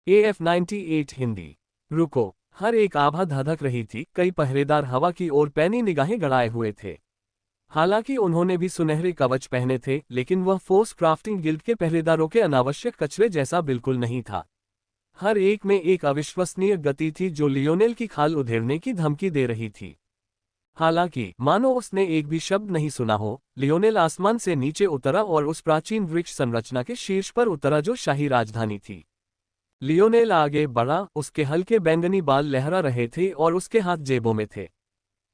AF98 Hindi. रुको। हर एक आभा धधक रही थी, कई पहरेदार हवा की ओर पैनी निगाहें गड़ाए हुए थे। हालांकि उन्होंने भी सुनहरे कवच पहने थे, लेकिन वह फोर्स क्राफ्टिंग गिल्ड के पहरेदारों के अनावश्यक कचरे जैसा बिल्कुल नहीं था। हर एक में एक अविश्वसनीय गति थी जो लियोनेल की खाल उधेड़ने की धमकी दे रही थी। हालांकि मानो उसने एक भी शब्द नहीं सुना हो, लियोनेल आसमान से नीचे उतरा और उस प्राचीन वृक्ष संरचना के शीर्ष पर उतरा जो शाही राजधानी थी। लियोनेल आगे बढ़ा, उसके हल्के बैंगनी बाल लहरा रहे थे और उसके हाथ जेबों में थे।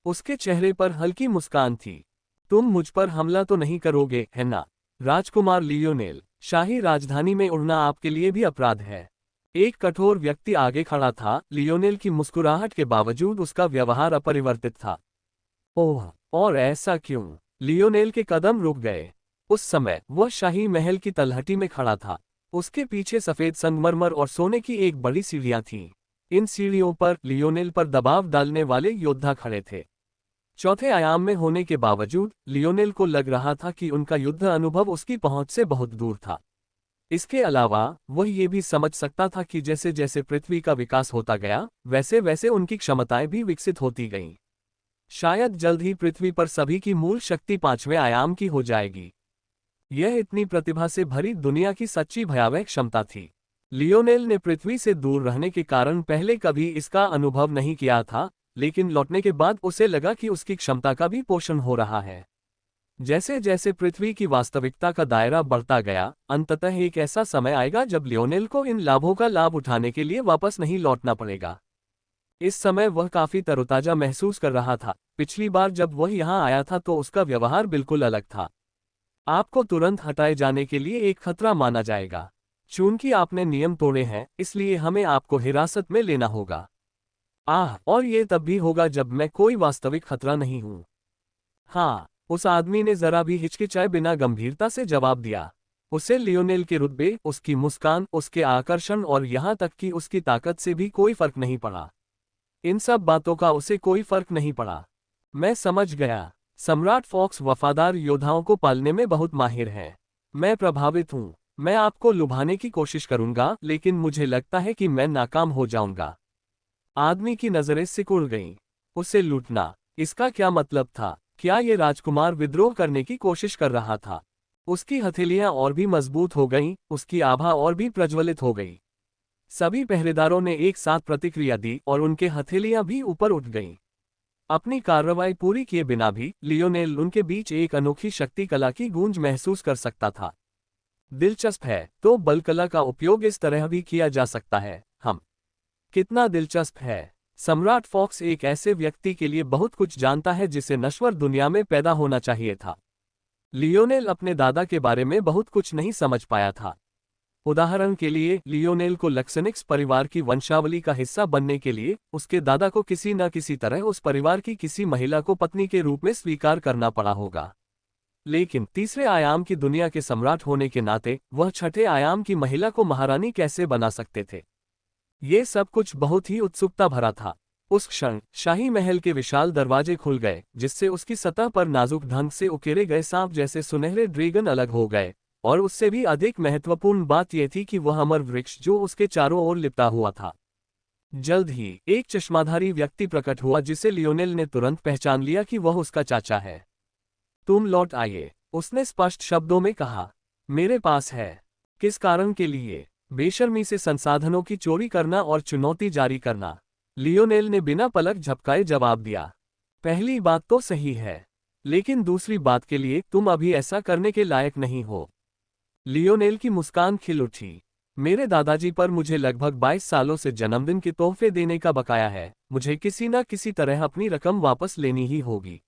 उसके चेहरे पर हल्की मुस्कान थी। तुम मुझ पर हमला तो नहीं करोगे, है ना? राजकुमार लियोनेल, शाही राजधानी में उड़ना आपके लिए भी अपराध है। एक कठोर व्यक्ति आगे खड़ा था। लियोनेल की मुस्कुराहट के बावजूद उसका व्यवहार अपरिवर्तित था। ओह, और ऐसा क्यों? लियोनेल के कदम रुक गए। उस समय वह शाही महल की तलहटी में खड़ा था। उसके पीछे सफेद संगमरमर और सोने की एक बड़ी सीढ़ियां थीं। इन सीढ़ियों पर लियोनेल पर दबाव डालने वाले योद्धा खड़े थे। चौथे आयाम में होने के बावजूद लियोनेल को लग रहा था कि उनका युद्ध अनुभव उसकी पहुंच से बहुत दूर था। इसके अलावा वह ये भी समझ सकता था कि जैसे जैसे पृथ्वी का विकास होता गया, वैसे वैसे उनकी क्षमताएं भी विकसित होती गईं। शायद जल्द ही पृथ्वी पर सभी की मूल शक्ति 5वें आयाम की हो जाएगी। यह इतनी प्रतिभा से भरी दुनिया की सच्ची भयावह क्षमता थी। लियोनेल ने पृथ्वी से दूर रहने के कारण पहले कभी इसका अनुभव नहीं किया था, लेकिन लौटने के बाद उसे लगा कि उसकी क्षमता का भी पोषण हो रहा है। जैसे जैसे पृथ्वी की वास्तविकता का दायरा बढ़ता गया, अंततः एक ऐसा समय आएगा जब लियोनेल को इन लाभों का लाभ उठाने के लिए वापस नहीं लौटना पड़ेगा। इस समय वह काफी तरोताजा महसूस कर रहा था। पिछली बार जब वह यहाँ आया था तो उसका व्यवहार बिल्कुल अलग था। आपको तुरंत हटाए जाने के लिए एक खतरा माना जाएगा। चूंकि आपने नियम तोड़े हैं, इसलिए हमें आपको हिरासत में लेना होगा। और ये तब भी होगा जब मैं कोई वास्तविक खतरा नहीं हूं। हाँ, उस आदमी ने जरा भी हिचकिचाए बिना गंभीरता से जवाब दिया। उसे लियोनेल के रुतबे, उसकी मुस्कान, उसके आकर्षण और यहाँ तक कि उसकी ताकत से भी कोई फर्क नहीं पड़ा। इन सब बातों का उसे कोई फर्क नहीं पड़ा। मैं समझ गया। सम्राट फॉक्स वफादार योद्धाओं को पालने में बहुत माहिर है। मैं प्रभावित हूँ। मैं आपको लुभाने की कोशिश करूंगा, लेकिन मुझे लगता है कि मैं नाकाम हो जाऊंगा। आदमी की नजरें सिकुड़ गईं। उसे लूटना, इसका क्या मतलब था? क्या ये राजकुमार विद्रोह करने की कोशिश कर रहा था? उसकी हथेलियां और भी मजबूत हो गईं, उसकी आभा और भी प्रज्वलित हो गई। सभी पहरेदारों ने एक साथ प्रतिक्रिया दी और उनके हथेलियां भी ऊपर उठ गईं। अपनी कार्रवाई पूरी किए बिना भी लियोनेल उनके बीच एक अनोखी शक्ति कला की गूंज महसूस कर सकता था। दिलचस्प है, तो बल कला का उपयोग इस तरह भी किया जा सकता है। कितना दिलचस्प है। सम्राट फॉक्स एक ऐसे व्यक्ति के लिए बहुत कुछ जानता है जिसे नश्वर दुनिया में पैदा होना चाहिए था। लियोनेल अपने दादा के बारे में बहुत कुछ नहीं समझ पाया था। उदाहरण के लिए, लियोनेल को लक्सनिक्स परिवार की वंशावली का हिस्सा बनने के लिए उसके दादा को किसी न किसी तरह उस परिवार की किसी महिला को पत्नी के रूप में स्वीकार करना पड़ा होगा। लेकिन तीसरे आयाम की दुनिया के सम्राट होने के नाते वह छठे आयाम की महिला को महारानी कैसे बना सकते थे? ये सब कुछ बहुत ही उत्सुकता भरा था। उस क्षण शाही महल के विशाल दरवाजे खुल गए, जिससे उसकी सतह पर नाजुक ढंग से उकेरे गए सांप जैसे सुनहरे ड्रैगन अलग हो गए। और उससे भी अधिक महत्वपूर्ण बात यह थी कि वह अमर वृक्ष जो उसके चारों ओर लिपटा हुआ था। जल्द ही एक चश्माधारी व्यक्ति प्रकट हुआ जिसे लियोनेल ने तुरंत पहचान लिया कि वह उसका चाचा है। तुम लौट आइए, उसने स्पष्ट शब्दों में कहा। मेरे पास है। किस कारण के लिए? बेशर्मी से संसाधनों की चोरी करना और चुनौती जारी करना। लियोनेल ने बिना पलक झपकाए जवाब दिया। पहली बात तो सही है, लेकिन दूसरी बात के लिए तुम अभी ऐसा करने के लायक नहीं हो। लियोनेल की मुस्कान खिल उठी। मेरे दादाजी पर मुझे लगभग 22 सालों से जन्मदिन के तोहफे देने का बकाया है। मुझे किसी न किसी तरह अपनी रकम वापस लेनी ही होगी।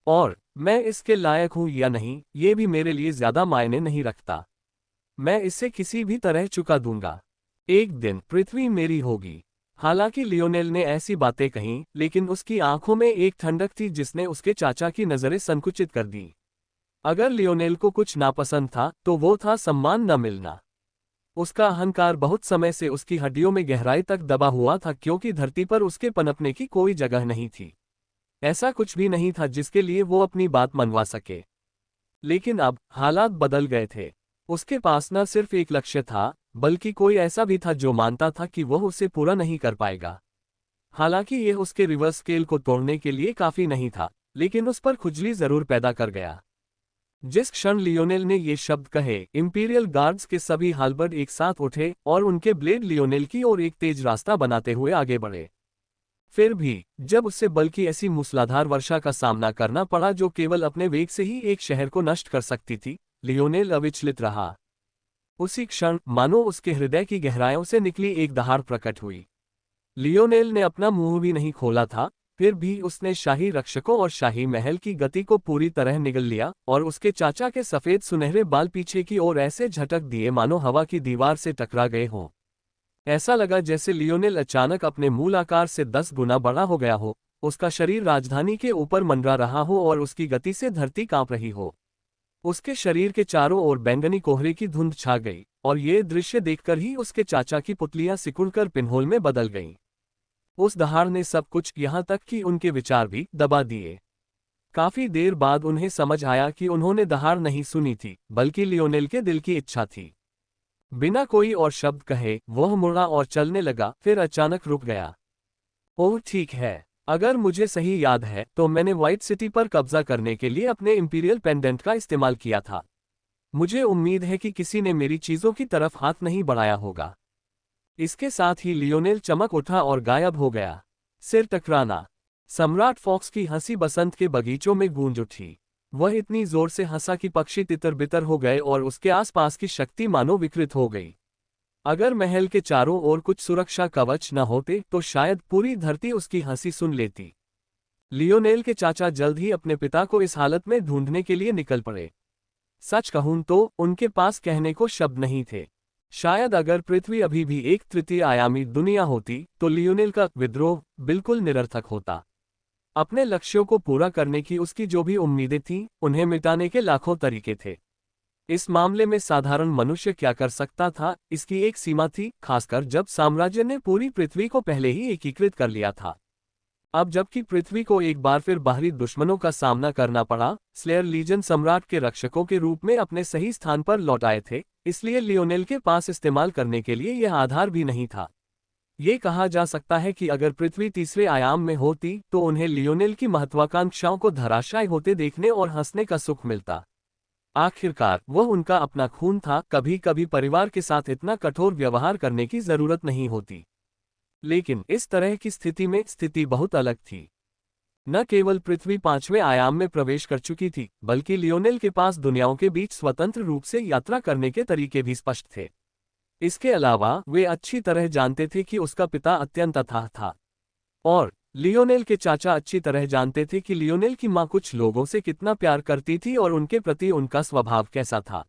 और मैं इसके लायक हूं या नहीं, ये भी मेरे लिए ज्यादा मायने नहीं रखता। मैं इसे किसी भी तरह चुका दूंगा। एक दिन पृथ्वी मेरी होगी। हालांकि लियोनेल ने ऐसी बातें कहीं, लेकिन उसकी आंखों में एक ठंडक थी जिसने उसके चाचा की नजरें संकुचित कर दी। अगर लियोनेल को कुछ नापसंद था, तो वो था सम्मान न मिलना। उसका अहंकार बहुत समय से उसकी हड्डियों में गहराई तक दबा हुआ था, क्योंकि धरती पर उसके पनपने की कोई जगह नहीं थी। ऐसा कुछ भी नहीं था जिसके लिए वो अपनी बात मनवा सके। लेकिन अब हालात बदल गए थे। उसके पास न सिर्फ एक लक्ष्य था, बल्कि कोई ऐसा भी था जो मानता था कि वह उसे पूरा नहीं कर पाएगा। हालांकि यह उसके रिवर्स स्केल को तोड़ने के लिए काफी नहीं था, लेकिन उस पर खुजली जरूर पैदा कर गया। जिस क्षण लियोनेल ने ये शब्द कहे, इंपीरियल गार्ड्स के सभी हालबर्ड एक साथ उठे और उनके ब्लेड लियोनेल की ओर एक तेज रास्ता बनाते हुए आगे बढ़े। फिर भी जब उससे बल की ऐसी मूसलाधार वर्षा का सामना करना पड़ा जो केवल अपने वेग से ही एक शहर को नष्ट कर सकती थी, लियोनेल अविचलित रहा। उसी क्षण मानो उसके हृदय की गहराइयों से निकली एक दहाड़ प्रकट हुई। लियोनेल ने अपना मुंह भी नहीं खोला था, फिर भी उसने शाही रक्षकों और शाही महल की गति को पूरी तरह निगल लिया और उसके चाचा के सफेद सुनहरे बाल पीछे की ओर ऐसे झटक दिए मानो हवा की दीवार से टकरा गए हों। ऐसा लगा जैसे लियोनेल अचानक अपने मूल आकार से 10 गुना बड़ा हो गया हो, उसका शरीर राजधानी के ऊपर मंडरा रहा हो और उसकी गति से धरती कांप रही हो। उसके शरीर के चारों ओर बैंगनी कोहरे की धुंध छा गई और ये दृश्य देखकर ही उसके चाचा की पुतलियां सिकुड़कर पिन्होल में बदल गईं। उस दहाड़ ने सब कुछ, यहाँ तक कि उनके विचार भी, दबा दिए। काफी देर बाद उन्हें समझ आया कि उन्होंने दहाड़ नहीं सुनी थी, बल्कि लियोनेल के दिल की इच्छा थी। बिना कोई और शब्द कहे वह मुड़ा और चलने लगा, फिर अचानक रुक गया। ओह ठीक है, अगर मुझे सही याद है तो मैंने व्हाइट सिटी पर कब्जा करने के लिए अपने इंपीरियल पेंडेंट का इस्तेमाल किया था। मुझे उम्मीद है कि किसी ने मेरी चीजों की तरफ हाथ नहीं बढ़ाया होगा। इसके साथ ही लियोनेल चमक उठा और गायब हो गया। सिर टकराना। सम्राट फॉक्स की हंसी बसंत के बगीचों में गूंज उठी। वह इतनी जोर से हंसा कि पक्षी तितर बितर हो गए और उसके आसपास की शक्ति मानो विकृत हो गई। अगर महल के चारों ओर कुछ सुरक्षा कवच न होते तो शायद पूरी धरती उसकी हंसी सुन लेती। लियोनेल के चाचा जल्द ही अपने पिता को इस हालत में ढूंढने के लिए निकल पड़े। सच कहूं तो उनके पास कहने को शब्द नहीं थे। शायद अगर पृथ्वी अभी भी एक तृतीय आयामी दुनिया होती तो लियोनेल का विद्रोह बिल्कुल निरर्थक होता। अपने लक्ष्यों को पूरा करने की उसकी जो भी उम्मीदें थीं, उन्हें मिटाने के लाखों तरीके थे। इस मामले में साधारण मनुष्य क्या कर सकता था, इसकी एक सीमा थी, खासकर जब साम्राज्य ने पूरी पृथ्वी को पहले ही एकीकृत कर लिया था। अब जबकि पृथ्वी को एक बार फिर बाहरी दुश्मनों का सामना करना पड़ा, स्लेयर लीजन सम्राट के रक्षकों के रूप में अपने सही स्थान पर लौट आए थे, इसलिए लियोनेल के पास इस्तेमाल करने के लिए यह आधार भी नहीं था। ये कहा जा सकता है कि अगर पृथ्वी तीसरे आयाम में होती तो उन्हें लियोनेल की महत्वाकांक्षाओं को धराशायी होते देखने और हंसने का सुख मिलता। आखिरकार वह उनका अपना खून था, कभी कभी परिवार के साथ इतना कठोर व्यवहार करने की जरूरत नहीं होती। लेकिन इस तरह की स्थिति में स्थिति बहुत अलग थी। न केवल पृथ्वी पांचवें आयाम में प्रवेश कर चुकी थी, बल्कि लियोनेल के पास दुनियाओं के बीच स्वतंत्र रूप से यात्रा करने के तरीके भी स्पष्ट थे। इसके अलावा वे अच्छी तरह जानते थे कि उसका पिता अत्यंत अथाह था, और लियोनेल के चाचा अच्छी तरह जानते थे कि लियोनेल की मां कुछ लोगों से कितना प्यार करती थी और उनके प्रति उनका स्वभाव कैसा था।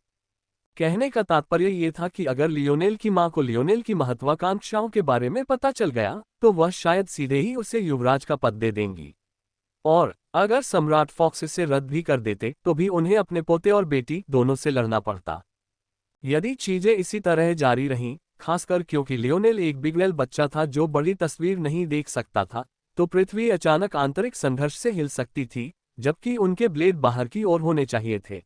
कहने का तात्पर्य ये था कि अगर लियोनेल की मां को लियोनेल की महत्वाकांक्षाओं के बारे में पता चल गया तो वह शायद सीधे ही उसे युवराज का पद दे देंगी, और अगर सम्राट फॉक्स इसे रद्द भी कर देते तो भी उन्हें अपने पोते और बेटी दोनों से लड़ना पड़ता। यदि चीजें इसी तरह जारी रहीं, खासकर क्योंकि लियोनेल एक बिगड़ेल बच्चा था जो बड़ी तस्वीर नहीं देख सकता था, तो पृथ्वी अचानक आंतरिक संघर्ष से हिल सकती थी, जबकि उनके ब्लेड बाहर की ओर होने चाहिए थे।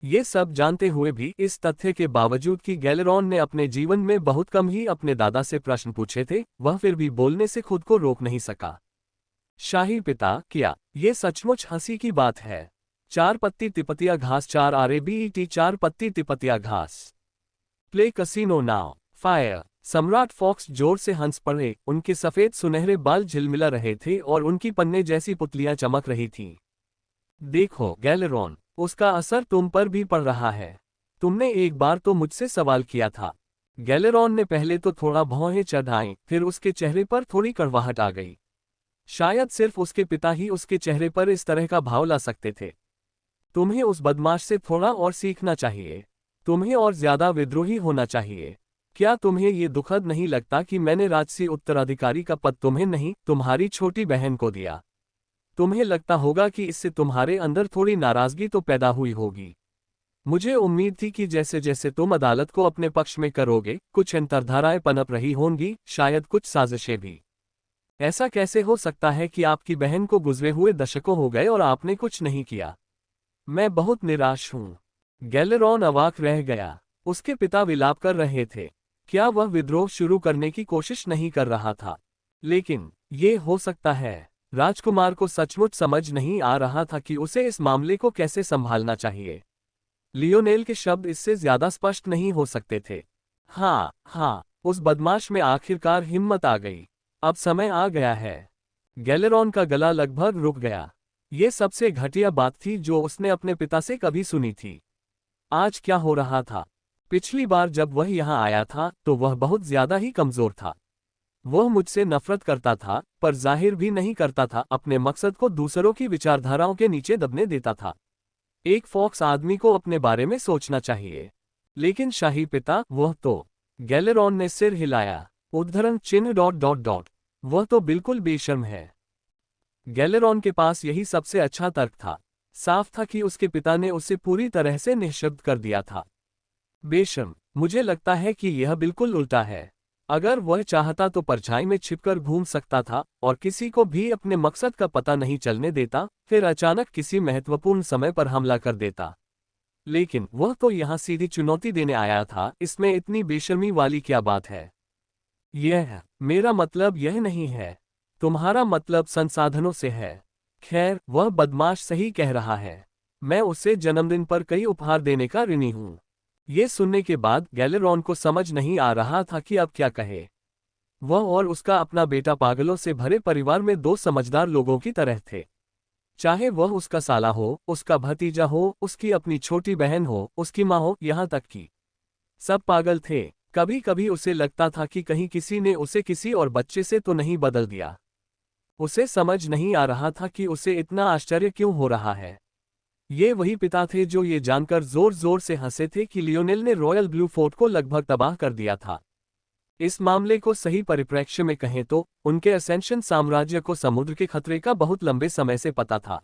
ये सब जानते हुए भी, इस तथ्य के बावजूद कि गैलेरॉन ने अपने जीवन में बहुत कम ही अपने दादा से प्रश्न पूछे थे, वह फिर भी बोलने से खुद को रोक नहीं सका। शाही पिता, क्या ये सचमुच हंसी की बात है? 4 पत्ती तिपतिया घास, 4 RABET 4 पत्ती तिपतिया घास। Play casino now. फायर। सम्राट फॉक्स जोर से हंस पड़े, उनके सफेद सुनहरे बाल झिलमिला रहे थे और उनकी पन्ने जैसी पुतलियां चमक रही थीं। देखो गैलेरॉन, उसका असर तुम पर भी पड़ रहा है। तुमने एक बार तो मुझसे सवाल किया था। गैलेरॉन ने पहले तो थोड़ा भौहें चढ़ाईं, फिर उसके चेहरे पर थोड़ी कड़वाहट आ गई। शायद सिर्फ उसके पिता ही उसके चेहरे पर इस तरह का भाव ला सकते थे। तुम्हें उस बदमाश से थोड़ा और सीखना चाहिए। तुम्हें और ज्यादा विद्रोही होना चाहिए। क्या तुम्हें ये दुखद नहीं लगता कि मैंने राजसी उत्तराधिकारी का पद तुम्हें नहीं, तुम्हारी छोटी बहन को दिया? तुम्हें लगता होगा कि इससे तुम्हारे अंदर थोड़ी नाराजगी तो पैदा हुई होगी। मुझे उम्मीद थी कि जैसे जैसे तुम अदालत को अपने पक्ष में करोगे, कुछ अंतर्धाराएं पनप रही होंगी, शायद कुछ साजिशें भी। ऐसा कैसे हो सकता है कि आपकी बहन को गुजरे हुए दशकों हो गए और आपने कुछ नहीं किया? मैं बहुत निराश हूं। गैलेरॉन अवाक रह गया। उसके पिता विलाप कर रहे थे। क्या वह विद्रोह शुरू करने की कोशिश नहीं कर रहा था? लेकिन ये हो सकता है। राजकुमार को सचमुच समझ नहीं आ रहा था कि उसे इस मामले को कैसे संभालना चाहिए। लियोनेल के शब्द इससे ज्यादा स्पष्ट नहीं हो सकते थे। हाँ हाँ, उस बदमाश में आखिरकार हिम्मत आ गई। अब समय आ गया है। गैलेरॉन का गला लगभग रुक गया। ये सबसे घटिया बात थी जो उसने अपने पिता से कभी सुनी थी। आज क्या हो रहा था? पिछली बार जब वह यहाँ आया था तो वह बहुत ज्यादा ही कमजोर था। वह मुझसे नफरत करता था, पर जाहिर भी नहीं करता था। अपने मकसद को दूसरों की विचारधाराओं के नीचे दबने देता था। एक फॉक्स आदमी को अपने बारे में सोचना चाहिए। लेकिन शाही पिता, वह तो। गैलेरॉन ने सिर हिलाया। उद्धरण चिन्ह ... वह तो बिल्कुल बेशर्म है। गैलेरॉन के पास यही सबसे अच्छा तर्क था। साफ था कि उसके पिता ने उसे पूरी तरह से निःशब्द कर दिया था। बेशर्म? मुझे लगता है कि यह बिल्कुल उल्टा है। अगर वह चाहता तो परछाई में छिपकर घूम सकता था और किसी को भी अपने मकसद का पता नहीं चलने देता, फिर अचानक किसी महत्वपूर्ण समय पर हमला कर देता। लेकिन वह तो यहाँ सीधी चुनौती देने आया था। इसमें इतनी बेशर्मी वाली क्या बात है? मेरा मतलब यह नहीं है। तुम्हारा मतलब संसाधनों से है। खैर, वह बदमाश सही कह रहा है। मैं उसे जन्मदिन पर कई उपहार देने का ऋणी हूँ। ये सुनने के बाद गैलेरॉन को समझ नहीं आ रहा था कि अब क्या कहे। वह और उसका अपना बेटा पागलों से भरे परिवार में दो समझदार लोगों की तरह थे। चाहे वह उसका साला हो, उसका भतीजा हो, उसकी अपनी छोटी बहन हो, उसकी माँ हो, यहाँ तक कि सब पागल थे। कभी कभी उसे लगता था कि कहीं किसी ने उसे किसी और बच्चे से तो नहीं बदल दिया। उसे समझ नहीं आ रहा था कि उसे इतना आश्चर्य क्यों हो रहा है। ये वही पिता थे जो ये जानकर जोर जोर से हंसे थे कि लियोनेल ने रॉयल ब्लू फोर्ट को लगभग तबाह कर दिया था। इस मामले को सही परिप्रेक्ष्य में कहें तो उनके असेंशन साम्राज्य को समुद्र के खतरे का बहुत लंबे समय से पता था।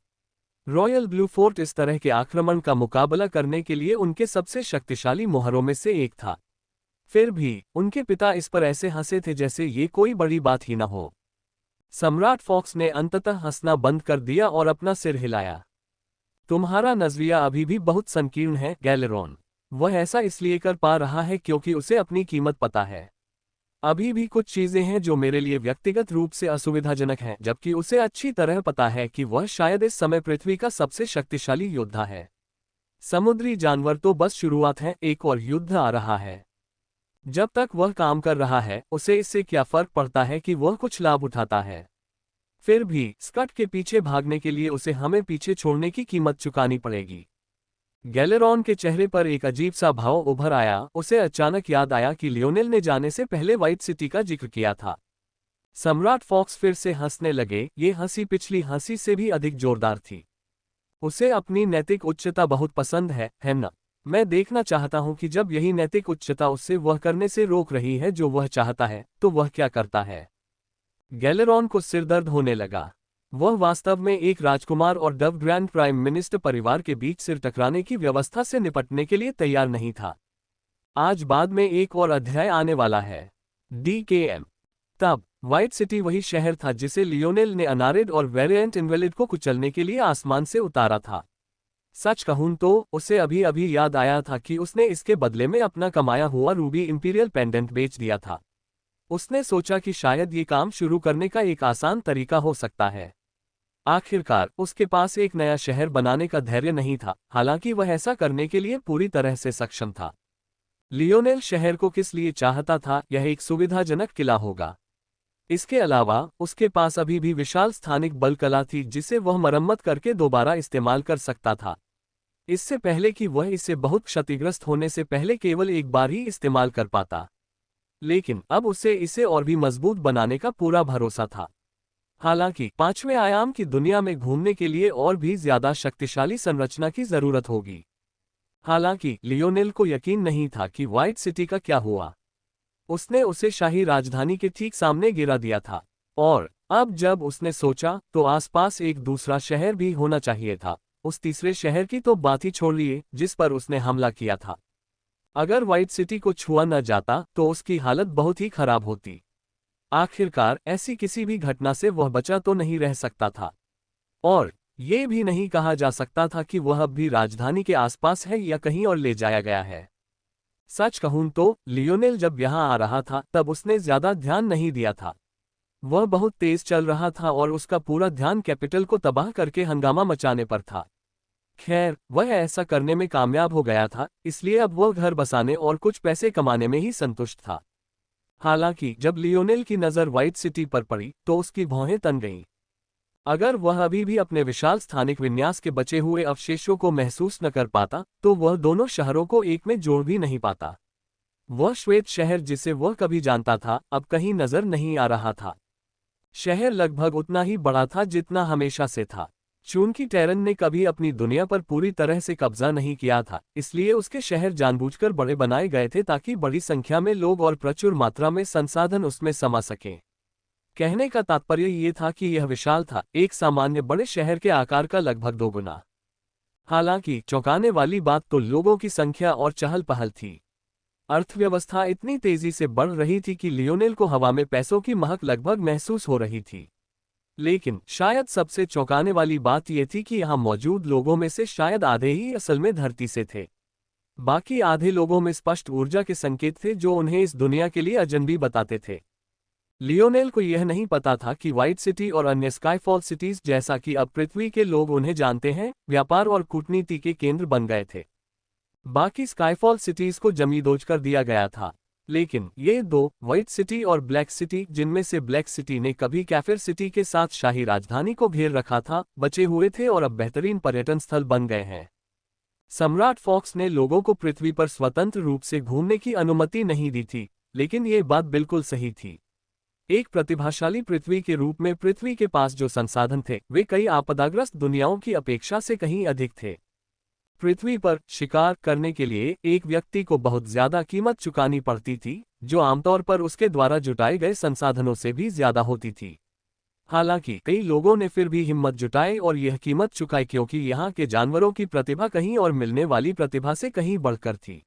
रॉयल ब्लू फोर्ट इस तरह के आक्रमण का मुकाबला करने के लिए उनके सबसे शक्तिशाली मोहरों में से एक था। फिर भी उनके पिता इस पर ऐसे हंसे थे जैसे ये कोई बड़ी बात ही न हो। सम्राट फॉक्स ने अंततः हंसना बंद कर दिया और अपना सिर हिलाया। तुम्हारा नजरिया अभी भी बहुत संकीर्ण है, गैलेरॉन। वह ऐसा इसलिए कर पा रहा है क्योंकि उसे अपनी कीमत पता है। अभी भी कुछ चीजें हैं जो मेरे लिए व्यक्तिगत रूप से असुविधाजनक हैं, जबकि उसे अच्छी तरह पता है कि वह शायद इस समय पृथ्वी का सबसे शक्तिशाली योद्धा है। समुद्री जानवर तो बस शुरुआत है, एक और युद्ध आ रहा है। जब तक वह काम कर रहा है, उसे इससे क्या फर्क पड़ता है कि वह कुछ लाभ उठाता है। फिर भी स्कट के पीछे भागने के लिए उसे हमें पीछे छोड़ने की कीमत चुकानी पड़ेगी। गैलेरॉन के चेहरे पर एक अजीब सा भाव उभर आया। उसे अचानक याद आया कि लियोनेल ने जाने से पहले व्हाइट सिटी का जिक्र किया था। सम्राट फॉक्स फिर से हंसने लगे। ये हंसी पिछली हंसी से भी अधिक जोरदार थी। उसे अपनी नैतिक उच्चता बहुत पसंद है ना? मैं देखना चाहता हूं कि जब यही नैतिक उच्चता उससे वह करने से रोक रही है जो वह चाहता है, तो वह क्या करता है। गैलेरॉन को सिरदर्द होने लगा। वह वास्तव में एक राजकुमार और डव ग्रैंड प्राइम मिनिस्टर परिवार के बीच सिर टकराने की व्यवस्था से निपटने के लिए तैयार नहीं था। आज बाद में एक और अध्याय आने वाला है। DKM। तब व्हाइट सिटी वही शहर था जिसे लियोनेल ने अनारिड और वेरिएंट इनवेलिड को कुचलने के लिए आसमान से उतारा था। सच कहूं तो उसे अभी अभी याद आया था कि उसने इसके बदले में अपना कमाया हुआ रूबी इंपीरियल पेंडेंट बेच दिया था। उसने सोचा कि शायद ये काम शुरू करने का एक आसान तरीका हो सकता है। आखिरकार उसके पास एक नया शहर बनाने का धैर्य नहीं था, हालांकि वह ऐसा करने के लिए पूरी तरह से सक्षम था। लियोनेल शहर को किस लिए चाहता था? यह एक सुविधाजनक किला होगा। इसके अलावा उसके पास अभी भी विशाल स्थानिक बल कला थी जिसे वह मरम्मत करके दोबारा इस्तेमाल कर सकता था। इससे पहले कि वह इसे बहुत क्षतिग्रस्त होने से पहले केवल एक बार ही इस्तेमाल कर पाता। लेकिन अब उसे इसे और भी मजबूत बनाने का पूरा भरोसा था। हालांकि पांचवें आयाम की दुनिया में घूमने के लिए और भी ज्यादा शक्तिशाली संरचना की जरूरत होगी। हालांकि लियोनेल को यकीन नहीं था कि व्हाइट सिटी का क्या हुआ। उसने उसे शाही राजधानी के ठीक सामने गिरा दिया था, और अब जब उसने सोचा तो आसपास एक दूसरा शहर भी होना चाहिए था। उस तीसरे शहर की तो बात ही छोड़िए जिस पर उसने हमला किया था। अगर व्हाइट सिटी को छुआ न जाता तो उसकी हालत बहुत ही खराब होती। आखिरकार ऐसी किसी भी घटना से वह बचा तो नहीं रह सकता था, और ये भी नहीं कहा जा सकता था कि वह अब भी राजधानी के आसपास है या कहीं और ले जाया गया है। सच कहूं तो लियोनेल जब यहाँ आ रहा था तब उसने ज्यादा ध्यान नहीं दिया था। वह बहुत तेज चल रहा था और उसका पूरा ध्यान कैपिटल को तबाह करके हंगामा मचाने पर था। खैर, वह ऐसा करने में कामयाब हो गया था, इसलिए अब वह घर बसाने और कुछ पैसे कमाने में ही संतुष्ट था। हालांकि जब लियोनेल की नज़र व्हाइट सिटी पर पड़ी तो उसकी भौहें तन गईं। अगर वह अभी भी अपने विशाल स्थानिक विन्यास के बचे हुए अवशेषों को महसूस न कर पाता तो वह दोनों शहरों को एक में जोड़ भी नहीं पाता। वह श्वेत शहर जिसे वह कभी जानता था अब कहीं नजर नहीं आ रहा था। शहर लगभग उतना ही बड़ा था जितना हमेशा से था। चूंकि टेरन ने कभी अपनी दुनिया पर पूरी तरह से कब्जा नहीं किया था, इसलिए उसके शहर जानबूझकर बड़े बनाए गए थे ताकि बड़ी संख्या में लोग और प्रचुर मात्रा में संसाधन उसमें समा सकें। कहने का तात्पर्य ये था कि यह विशाल था, एक सामान्य बड़े शहर के आकार का लगभग दोगुना। हालांकि चौंकाने वाली बात तो लोगों की संख्या और चहल पहल थी। अर्थव्यवस्था इतनी तेजी से बढ़ रही थी कि लियोनेल को हवा में पैसों की महक लगभग महसूस हो रही थी। लेकिन शायद सबसे चौंकाने वाली बात यह थी कि यहाँ मौजूद लोगों में से शायद आधे ही असल में धरती से थे। बाकी आधे लोगों में स्पष्ट ऊर्जा के संकेत थे जो उन्हें इस दुनिया के लिए अजनबी बताते थे। लियोनेल को यह नहीं पता था कि व्हाइट सिटी और अन्य स्काईफॉल सिटीज जैसा कि अब पृथ्वी के लोग उन्हें जानते हैं, व्यापार और कूटनीति के केंद्र बन गए थे। बाकी स्काईफॉल सिटीज को जमींदोज कर दिया गया था, लेकिन ये दो, व्हाइट सिटी और ब्लैक सिटी, जिनमें से ब्लैक सिटी ने कभी कैफिर सिटी के साथ शाही राजधानी को घेर रखा था, बचे हुए थे और अब बेहतरीन पर्यटन स्थल बन गए हैं। सम्राट फॉक्स ने लोगों को पृथ्वी पर स्वतंत्र रूप से घूमने की अनुमति नहीं दी थी, लेकिन ये बात बिल्कुल सही थी। एक प्रतिभाशाली पृथ्वी के रूप में पृथ्वी के पास जो संसाधन थे वे कई आपदाग्रस्त दुनियाओं की अपेक्षा से कहीं अधिक थे। पृथ्वी पर शिकार करने के लिए एक व्यक्ति को बहुत ज्यादा कीमत चुकानी पड़ती थी, जो आमतौर पर उसके द्वारा जुटाए गए संसाधनों से भी ज्यादा होती थी। हालांकि कई लोगों ने फिर भी हिम्मत जुटाई और यह कीमत चुकाई क्योंकि यहाँ के जानवरों की प्रतिभा कहीं और मिलने वाली प्रतिभा से कहीं बढ़कर थी।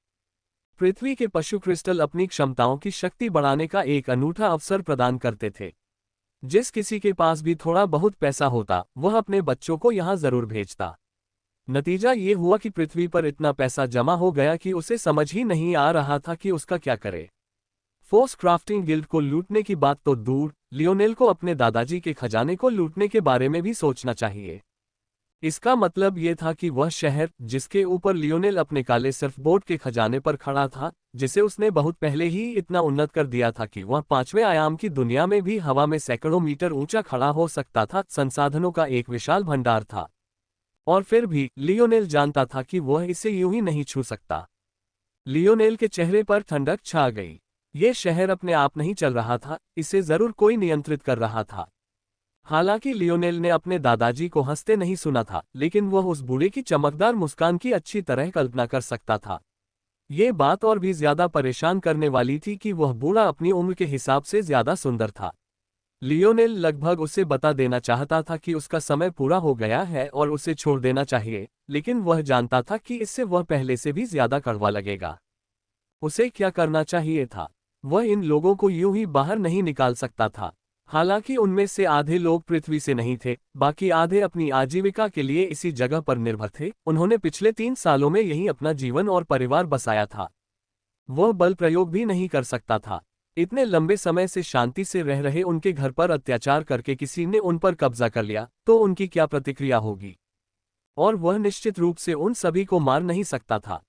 पृथ्वी के पशु क्रिस्टल अपनी क्षमताओं की शक्ति बढ़ाने का एक अनूठा अवसर प्रदान करते थे। जिस किसी के पास भी थोड़ा बहुत पैसा होता वह अपने बच्चों को यहाँ जरूर भेजता। नतीजा ये हुआ कि पृथ्वी पर इतना पैसा जमा हो गया कि उसे समझ ही नहीं आ रहा था कि उसका क्या करे। फोर्स क्राफ्टिंग गिल्ड को लूटने की बात तो दूर, लियोनेल को अपने दादाजी के खजाने को लूटने के बारे में भी सोचना चाहिए। इसका मतलब ये था कि वह शहर जिसके ऊपर लियोनेल अपने काले सर्फबोर्ड के खजाने पर खड़ा था, जिसे उसने बहुत पहले ही इतना उन्नत कर दिया था कि वह 5वें आयाम की दुनिया में भी हवा में सैकड़ों मीटर ऊंचा खड़ा हो सकता था, संसाधनों का एक विशाल भंडार था। और फिर भी लियोनेल जानता था कि वह इसे यूं ही नहीं छू सकता। लियोनेल के चेहरे पर ठंडक छा गई। ये शहर अपने आप नहीं चल रहा था, इसे जरूर कोई नियंत्रित कर रहा था। हालांकि लियोनेल ने अपने दादाजी को हंसते नहीं सुना था, लेकिन वह उस बूढ़े की चमकदार मुस्कान की अच्छी तरह कल्पना कर सकता था। ये बात और भी ज्यादा परेशान करने वाली थी कि वह बूढ़ा अपनी उम्र के हिसाब से ज्यादा सुंदर था। लियोनेल लगभग उसे बता देना चाहता था कि उसका समय पूरा हो गया है और उसे छोड़ देना चाहिए, लेकिन वह जानता था कि इससे वह पहले से भी ज्यादा कड़वा लगेगा। उसे क्या करना चाहिए था? वह इन लोगों को यूं ही बाहर नहीं निकाल सकता था। हालांकि उनमें से आधे लोग पृथ्वी से नहीं थे, बाकी आधे अपनी आजीविका के लिए इसी जगह पर निर्भर थे। उन्होंने पिछले 3 सालों में यहीं अपना जीवन और परिवार बसाया था। वह बल प्रयोग भी नहीं कर सकता था। इतने लंबे समय से शांति से रह रहे उनके घर पर अत्याचार करके किसी ने उन पर कब्जा कर लिया तो उनकी क्या प्रतिक्रिया होगी? और वह निश्चित रूप से उन सभी को मार नहीं सकता था।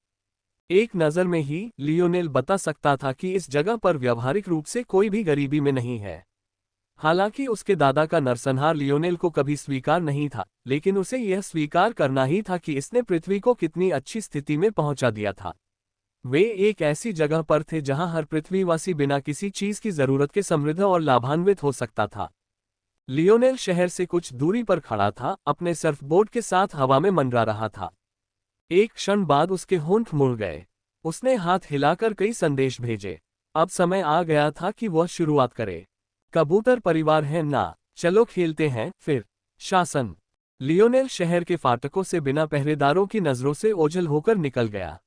एक नज़र में ही लियोनेल बता सकता था कि इस जगह पर व्यावहारिक रूप से कोई भी गरीबी में नहीं है। हालांकि उसके दादा का नरसंहार लियोनेल को कभी स्वीकार नहीं था, लेकिन उसे यह स्वीकार करना ही था कि इसने पृथ्वी को कितनी अच्छी स्थिति में पहुंचा दिया था। वे एक ऐसी जगह पर थे जहां हर पृथ्वीवासी बिना किसी चीज की जरूरत के समृद्ध और लाभान्वित हो सकता था। लियोनेल शहर से कुछ दूरी पर खड़ा था, अपने सर्फबोर्ड के साथ हवा में मंडरा रहा था। एक क्षण बाद उसके होंठ मुड़ गए। उसने हाथ हिलाकर कई संदेश भेजे। अब समय आ गया था कि वह शुरुआत करे। कबूतर परिवार है ना, चलो खेलते हैं फिर। शासन। लियोनेल शहर के फाटकों से बिना पहरेदारों की नजरों से ओझल होकर निकल गया।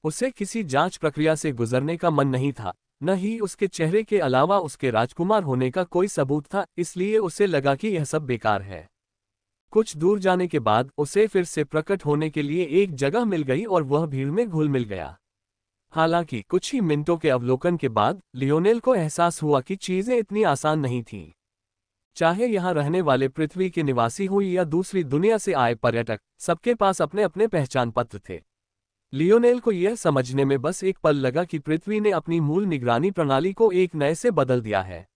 उसे किसी जांच प्रक्रिया से गुजरने का मन नहीं था, न ही उसके चेहरे के अलावा उसके राजकुमार होने का कोई सबूत था, इसलिए उसे लगा कि यह सब बेकार है। कुछ दूर जाने के बाद उसे फिर से प्रकट होने के लिए एक जगह मिल गई और वह भीड़ में घुल मिल गया। हालांकि कुछ ही मिनटों के अवलोकन के बाद लियोनेल को एहसास हुआ कि चीजें इतनी आसान नहीं थीं। चाहे यहाँ रहने वाले पृथ्वी के निवासी हो या दूसरी दुनिया से आए पर्यटक, सबके पास अपने अपने पहचान पत्र थे। लियोनेल को यह समझने में बस एक पल लगा कि पृथ्वी ने अपनी मूल निगरानी प्रणाली को एक नए से बदल दिया है।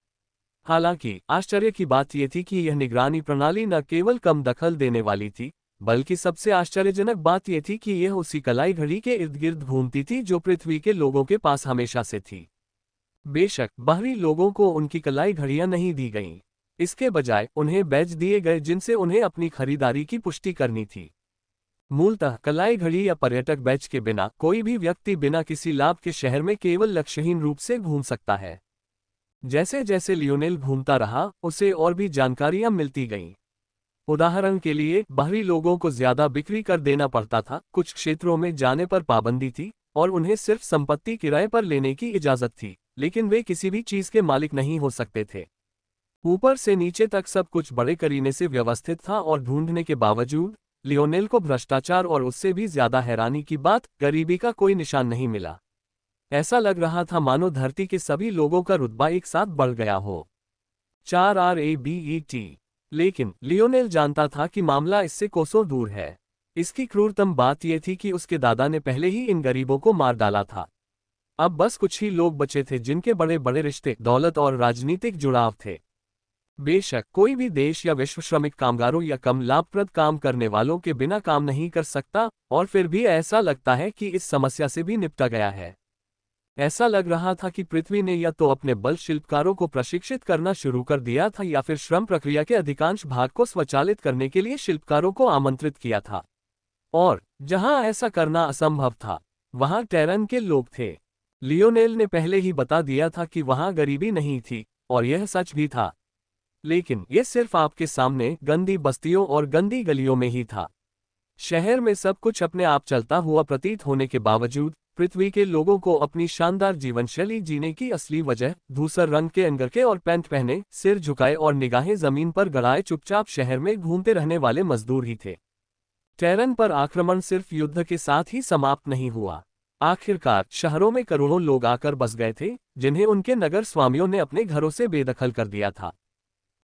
हालांकि आश्चर्य की बात यह थी कि यह निगरानी प्रणाली न केवल कम दखल देने वाली थी, बल्कि सबसे आश्चर्यजनक बात यह थी कि यह उसी कलाई घड़ी के इर्द गिर्द घूमती थी जो पृथ्वी के लोगों के पास हमेशा से थी। बेशक बाहरी लोगों को उनकी कलाई घड़ियां नहीं दी गईं। इसके बजाय उन्हें बैज दिए गए जिनसे उन्हें अपनी खरीदारी की पुष्टि करनी थी। मूलतः कलाई घड़ी या पर्यटक बैज के बिना कोई भी व्यक्ति बिना किसी लाभ के शहर में केवल लक्ष्यहीन रूप से घूम सकता है। जैसे जैसे लियोनेल घूमता रहा, उसे और भी जानकारियां मिलती गईं। उदाहरण के लिए बाहरी लोगों को ज्यादा बिक्री कर देना पड़ता था, कुछ क्षेत्रों में जाने पर पाबंदी थी और उन्हें सिर्फ संपत्ति किराए पर लेने की इजाजत थी, लेकिन वे किसी भी चीज के मालिक नहीं हो सकते थे। ऊपर से नीचे तक सब कुछ बड़े करीने से व्यवस्थित था और ढूंढने के बावजूद लियोनेल को भ्रष्टाचार और उससे भी ज्यादा हैरानी की बात, गरीबी का कोई निशान नहीं मिला। ऐसा लग रहा था मानो धरती के सभी लोगों का रुतबा एक साथ बढ़ गया हो। 4RABET। लेकिन लियोनेल जानता था कि मामला इससे कोसों दूर है। इसकी क्रूरतम बात यह थी कि उसके दादा ने पहले ही इन गरीबों को मार डाला था। अब बस कुछ ही लोग बचे थे जिनके बड़े बड़े रिश्ते, दौलत और राजनीतिक जुड़ाव थे। बेशक कोई भी देश या विश्व श्रमिक कामगारों या कम लाभप्रद काम करने वालों के बिना काम नहीं कर सकता, और फिर भी ऐसा लगता है कि इस समस्या से भी निपटा गया है। ऐसा लग रहा था कि पृथ्वी ने या तो अपने बल शिल्पकारों को प्रशिक्षित करना शुरू कर दिया था या फिर श्रम प्रक्रिया के अधिकांश भाग को स्वचालित करने के लिए शिल्पकारों को आमंत्रित किया था। और जहां ऐसा करना असंभव था, वहां टेरन के लोग थे। लियोनेल ने पहले ही बता दिया था कि वहां गरीबी नहीं थी, और यह सच भी था। लेकिन यह सिर्फ आपके सामने गंदी बस्तियों और गंदी गलियों में ही था। शहर में सब कुछ अपने आप चलता हुआ प्रतीत होने के बावजूद पृथ्वी के लोगों को अपनी शानदार जीवनशैली जीने की असली वजह धूसर रंग के अंगरखे और पैंट पहने, सिर झुकाए और निगाहें जमीन पर गड़ाए चुपचाप शहर में घूमते रहने वाले मजदूर ही थे। टेरन पर आक्रमण सिर्फ युद्ध के साथ ही समाप्त नहीं हुआ। आखिरकार शहरों में करोड़ों लोग आकर बस गए थे, जिन्हें उनके नगर स्वामियों ने अपने घरों से बेदखल कर दिया था।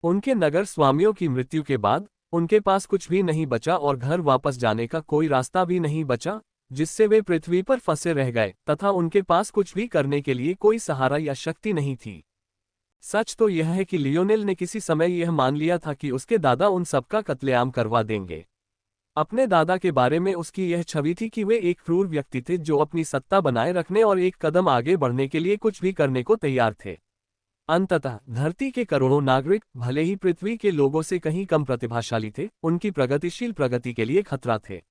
उनके नगर स्वामियों की मृत्यु के बाद उनके पास कुछ भी नहीं बचा और घर वापस जाने का कोई रास्ता भी नहीं बचा, जिससे वे पृथ्वी पर फंसे रह गए तथा उनके पास कुछ भी करने के लिए कोई सहारा या शक्ति नहीं थी। सच तो यह है कि लियोनेल ने किसी समय यह मान लिया था कि उसके दादा उन सबका कत्लेआम करवा देंगे। अपने दादा के बारे में उसकी यह छवि थी कि वे एक क्रूर व्यक्ति थे जो अपनी सत्ता बनाए रखने और एक कदम आगे बढ़ने के लिए कुछ भी करने को तैयार थे। अंततः धरती के करोड़ों नागरिक, भले ही पृथ्वी के लोगों से कहीं कम प्रतिभाशाली थे, उनकी प्रगतिशील प्रगति के लिए खतरा थे।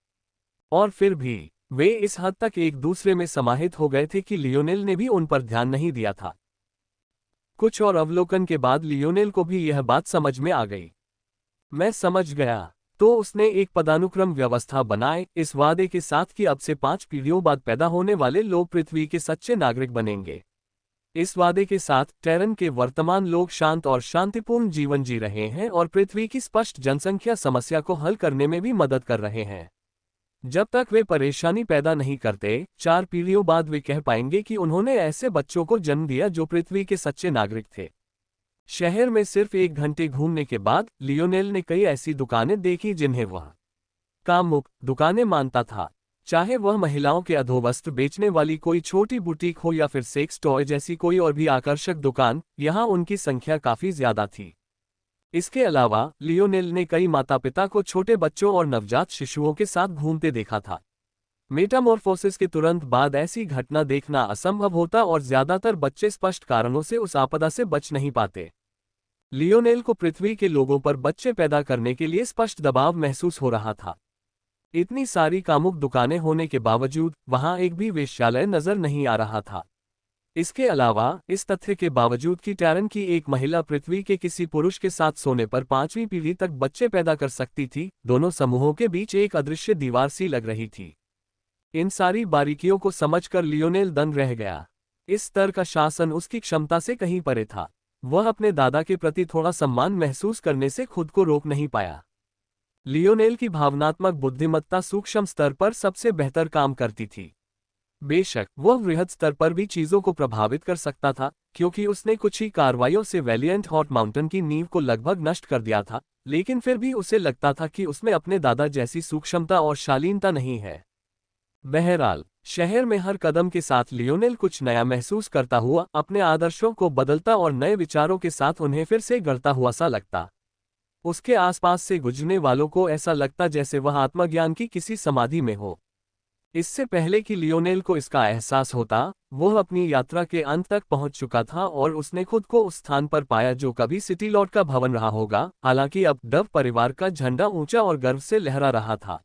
और फिर भी वे इस हद तक एक दूसरे में समाहित हो गए थे कि लियोनेल ने भी उन पर ध्यान नहीं दिया था। कुछ और अवलोकन के बाद लियोनेल को भी यह बात समझ में आ गई। मैं समझ गया। तो उसने एक पदानुक्रम व्यवस्था बनाए, इस वादे के साथ कि अब से 5 पीढ़ियों बाद पैदा होने वाले लोग पृथ्वी के सच्चे नागरिक बनेंगे। इस वादे के साथ टेरन के वर्तमान लोग शांत और शांतिपूर्ण जीवन जी रहे हैं और पृथ्वी की स्पष्ट जनसंख्या समस्या को हल करने में भी मदद कर रहे हैं। जब तक वे परेशानी पैदा नहीं करते, 4 पीढ़ियों बाद वे कह पाएंगे कि उन्होंने ऐसे बच्चों को जन्म दिया जो पृथ्वी के सच्चे नागरिक थे। शहर में सिर्फ 1 घंटे घूमने के बाद लियोनेल ने कई ऐसी दुकानें देखी जिन्हें वह कामुक दुकानें मानता था। चाहे वह महिलाओं के अधोवस्त्र बेचने वाली कोई छोटी बुटीक हो या फिर सेक्स टॉय जैसी कोई और भी आकर्षक दुकान, यहाँ उनकी संख्या काफी ज्यादा थी। इसके अलावा लियोनेल ने कई माता पिता को छोटे बच्चों और नवजात शिशुओं के साथ घूमते देखा था। मेटामॉर्फोसिस के तुरंत बाद ऐसी घटना देखना असंभव होता और ज्यादातर बच्चे स्पष्ट कारणों से उस आपदा से बच नहीं पाते। लियोनेल को पृथ्वी के लोगों पर बच्चे पैदा करने के लिए स्पष्ट दबाव महसूस हो रहा था। इतनी सारी कामुक दुकानें होने के बावजूद वहां एक भी वेश्यालय नजर नहीं आ रहा था। इसके अलावा इस तथ्य के बावजूद कि टेरन की एक महिला पृथ्वी के किसी पुरुष के साथ सोने पर 5वीं पीढ़ी तक बच्चे पैदा कर सकती थी, दोनों समूहों के बीच एक अदृश्य दीवार सी लग रही थी। इन सारी बारीकियों को समझकर लियोनेल दंग रह गया। इस स्तर का शासन उसकी क्षमता से कहीं परे था। वह अपने दादा के प्रति थोड़ा सम्मान महसूस करने से खुद को रोक नहीं पाया। लियोनेल की भावनात्मक बुद्धिमत्ता सूक्ष्म स्तर पर सबसे बेहतर काम करती थी। बेशक वह वृहद स्तर पर भी चीजों को प्रभावित कर सकता था, क्योंकि उसने कुछ ही कार्रवाइयों से वैलिएंट हॉट माउंटेन की नींव को लगभग नष्ट कर दिया था, लेकिन फिर भी उसे लगता था कि उसमें अपने दादा जैसी सूक्ष्मता और शालीनता नहीं है। बहरहाल, शहर में हर कदम के साथ लियोनेल कुछ नया महसूस करता हुआ, अपने आदर्शों को बदलता और नए विचारों के साथ उन्हें फिर से गढ़ता हुआ सा लगता। उसके आसपास से गुजरने वालों को ऐसा लगता जैसे वह आत्मज्ञान की किसी समाधि में हो। इससे पहले कि लियोनेल को इसका एहसास होता, वह अपनी यात्रा के अंत तक पहुंच चुका था और उसने खुद को उस स्थान पर पाया जो कभी सिटी लॉर्ड का भवन रहा होगा, हालांकि अब डव परिवार का झंडा ऊंचा और गर्व से लहरा रहा था।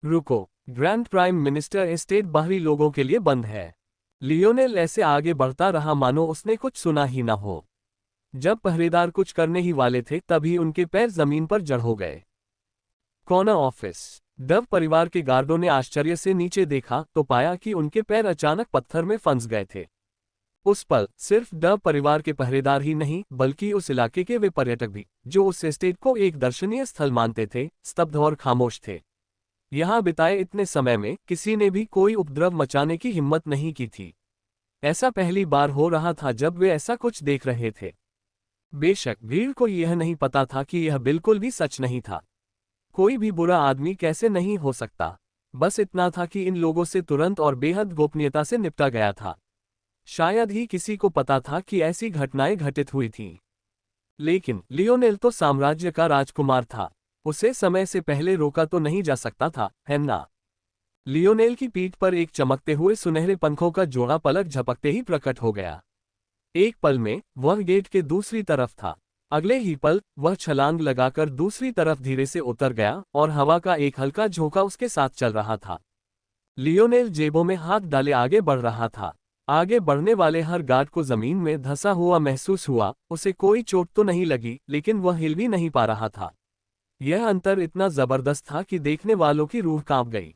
रुको, ग्रैंड प्राइम मिनिस्टर एस्टेट बाहरी लोगों के लिए बंद है। लियोनेल ऐसे आगे बढ़ता रहा मानो उसने कुछ सुना ही न हो। जब पहरेदार कुछ करने ही वाले थे तभी उनके पैर जमीन पर जड़ हो गए। Corner office. डव परिवार के गार्डों ने आश्चर्य से नीचे देखा तो पाया कि उनके पैर अचानक पत्थर में फंस गए थे। उस पल सिर्फ डव परिवार के पहरेदार ही नहीं बल्कि उस इलाके के वे पर्यटक भी, जो उस एस्टेट को एक दर्शनीय स्थल मानते थे, स्तब्ध और खामोश थे। यहाँ बिताए इतने समय में किसी ने भी कोई उपद्रव मचाने की हिम्मत नहीं की थी। ऐसा पहली बार हो रहा था जब वे ऐसा कुछ देख रहे थे। बेशक भीड़ को यह नहीं पता था कि यह बिल्कुल भी सच नहीं था। कोई भी बुरा आदमी कैसे नहीं हो सकता। बस इतना था कि इन लोगों से तुरंत और बेहद गोपनीयता से निपटा गया था। शायद ही किसी को पता था कि ऐसी घटनाएं घटित हुई थीं। लेकिन लियोनेल तो साम्राज्य का राजकुमार था। उसे समय से पहले रोका तो नहीं जा सकता था, है ना? लियोनेल की पीठ पर एक चमकते हुए सुनहरे पंखों का जोड़ा पलक झपकते ही प्रकट हो गया। एक पल में वह गेट के दूसरी तरफ था। अगले ही पल वह छलांग लगाकर दूसरी तरफ धीरे से उतर गया और हवा का एक हल्का झोंका उसके साथ चल रहा था। लियोनेल जेबों में हाथ डाले आगे बढ़ रहा था। आगे बढ़ने वाले हर गार्ड को जमीन में धंसा हुआ महसूस हुआ। उसे कोई चोट तो नहीं लगी, लेकिन वह हिल भी नहीं पा रहा था। यह अंतर इतना जबरदस्त था कि देखने वालों की रूह कांप गई।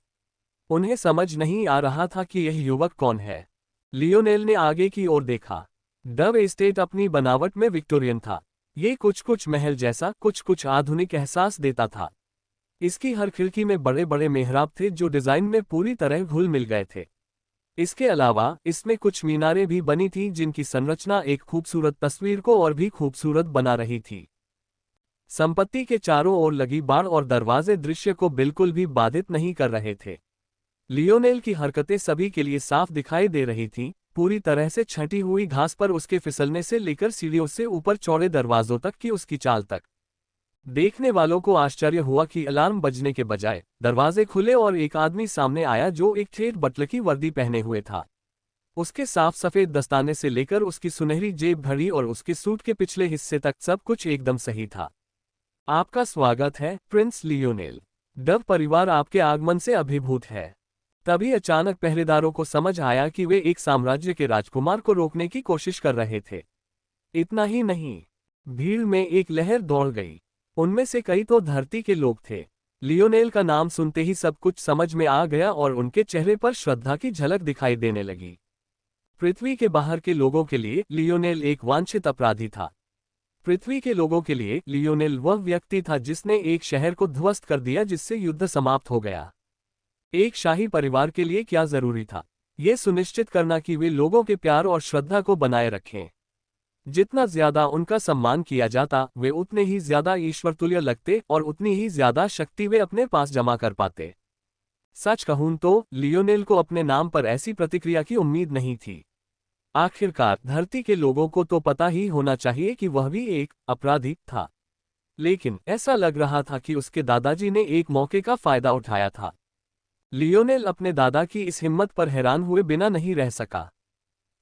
उन्हें समझ नहीं आ रहा था कि यह युवक कौन है। लियोनेल ने आगे की ओर देखा। डव एस्टेट अपनी बनावट में विक्टोरियन था। ये कुछ महल जैसा, कुछ आधुनिक एहसास देता था। इसकी हर खिड़की में बड़े बड़े मेहराब थे जो डिजाइन में पूरी तरह घुल मिल गए थे। इसके अलावा इसमें कुछ मीनारें भी बनी थीं जिनकी संरचना एक खूबसूरत तस्वीर को और भी खूबसूरत बना रही थी। संपत्ति के चारों ओर लगी बाड़ और दरवाजे दृश्य को बिल्कुल भी बाधित नहीं कर रहे थे। लियोनेल की हरकतें सभी के लिए साफ दिखाई दे रही थीं, पूरी तरह से छंटी हुई घास पर उसके फिसलने से लेकर सीढ़ियों से ऊपर चौड़े दरवाजों तक की उसकी चाल तक। देखने वालों को आश्चर्य हुआ कि अलार्म बजने के बजाय दरवाजे खुले और एक आदमी सामने आया जो एक ठेठ बटलर की वर्दी पहने हुए था। उसके साफ सफेद दस्ताने से लेकर उसकी सुनहरी जेब घड़ी और उसके सूट के पिछले हिस्से तक सब कुछ एकदम सही था। आपका स्वागत है, प्रिंस लियोनेल। डव परिवार आपके आगमन से अभिभूत है। तभी अचानक पहरेदारों को समझ आया कि वे एक साम्राज्य के राजकुमार को रोकने की कोशिश कर रहे थे। इतना ही नहीं, भीड़ में एक लहर दौड़ गई। उनमें से कई तो धरती के लोग थे। लियोनेल का नाम सुनते ही सब कुछ समझ में आ गया और उनके चेहरे पर श्रद्धा की झलक दिखाई देने लगी। पृथ्वी के बाहर के लोगों के लिए लियोनेल एक वांछित अपराधी था। पृथ्वी के लोगों के लिए लियोनेल वह व्यक्ति था जिसने एक शहर को ध्वस्त कर दिया जिससे युद्ध समाप्त हो गया। एक शाही परिवार के लिए क्या जरूरी था? ये सुनिश्चित करना कि वे लोगों के प्यार और श्रद्धा को बनाए रखें। जितना ज्यादा उनका सम्मान किया जाता, वे उतने ही ज्यादा ईश्वरतुल्य लगते और उतनी ही ज्यादा शक्ति वे अपने पास जमा कर पाते। सच कहूं तो लियोनेल को अपने नाम पर ऐसी प्रतिक्रिया की उम्मीद नहीं थी। आखिरकार धरती के लोगों को तो पता ही होना चाहिए कि वह भी एक अपराधी था। लेकिन ऐसा लग रहा था कि उसके दादाजी ने एक मौके का फायदा उठाया था। लियोनेल अपने दादा की इस हिम्मत पर हैरान हुए बिना नहीं रह सका।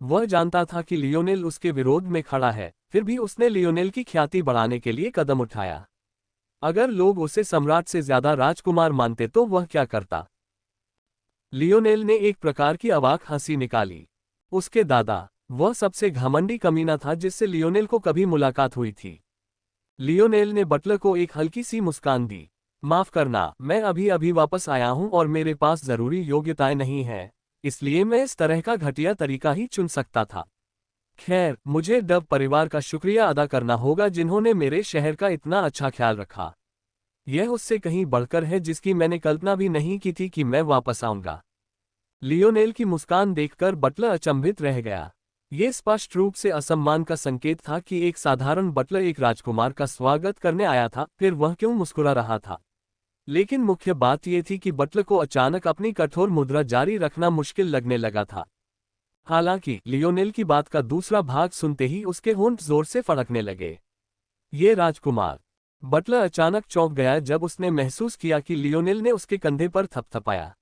वह जानता था कि लियोनेल उसके विरोध में खड़ा है, फिर भी उसने लियोनेल की ख्याति बढ़ाने के लिए कदम उठाया। अगर लोग उसे सम्राट से ज्यादा राजकुमार मानते तो वह क्या करता? लियोनेल ने एक प्रकार की अवाक हंसी निकाली। उसके दादा, वह सबसे घमंडी कमीना था जिससे लियोनेल को कभी मुलाकात हुई थी। लियोनेल ने बटलर को एक हल्की सी मुस्कान दी। माफ करना, मैं अभी अभी वापस आया हूं और मेरे पास जरूरी योग्यताएं नहीं हैं, इसलिए मैं इस तरह का घटिया तरीका ही चुन सकता था। खैर, मुझे डव परिवार का शुक्रिया अदा करना होगा जिन्होंने मेरे शहर का इतना अच्छा ख्याल रखा। यह उससे कहीं बढ़कर है जिसकी मैंने कल्पना भी नहीं की थी कि मैं वापस आऊंगा। लियोनेल की मुस्कान देखकर बटलर अचंभित रह गया। ये स्पष्ट रूप से असम्मान का संकेत था कि एक साधारण बटलर एक राजकुमार का स्वागत करने आया था, फिर वह क्यों मुस्कुरा रहा था। लेकिन मुख्य बात यह थी कि बटलर को अचानक अपनी कठोर मुद्रा जारी रखना मुश्किल लगने लगा था। हालांकि लियोनेल की बात का दूसरा भाग सुनते ही उसके होंठ जोर से फड़कने लगे। ये राजकुमार। बटलर अचानक चौंक गया जब उसने महसूस किया कि लियोनेल ने उसके कंधे पर थपथपाया।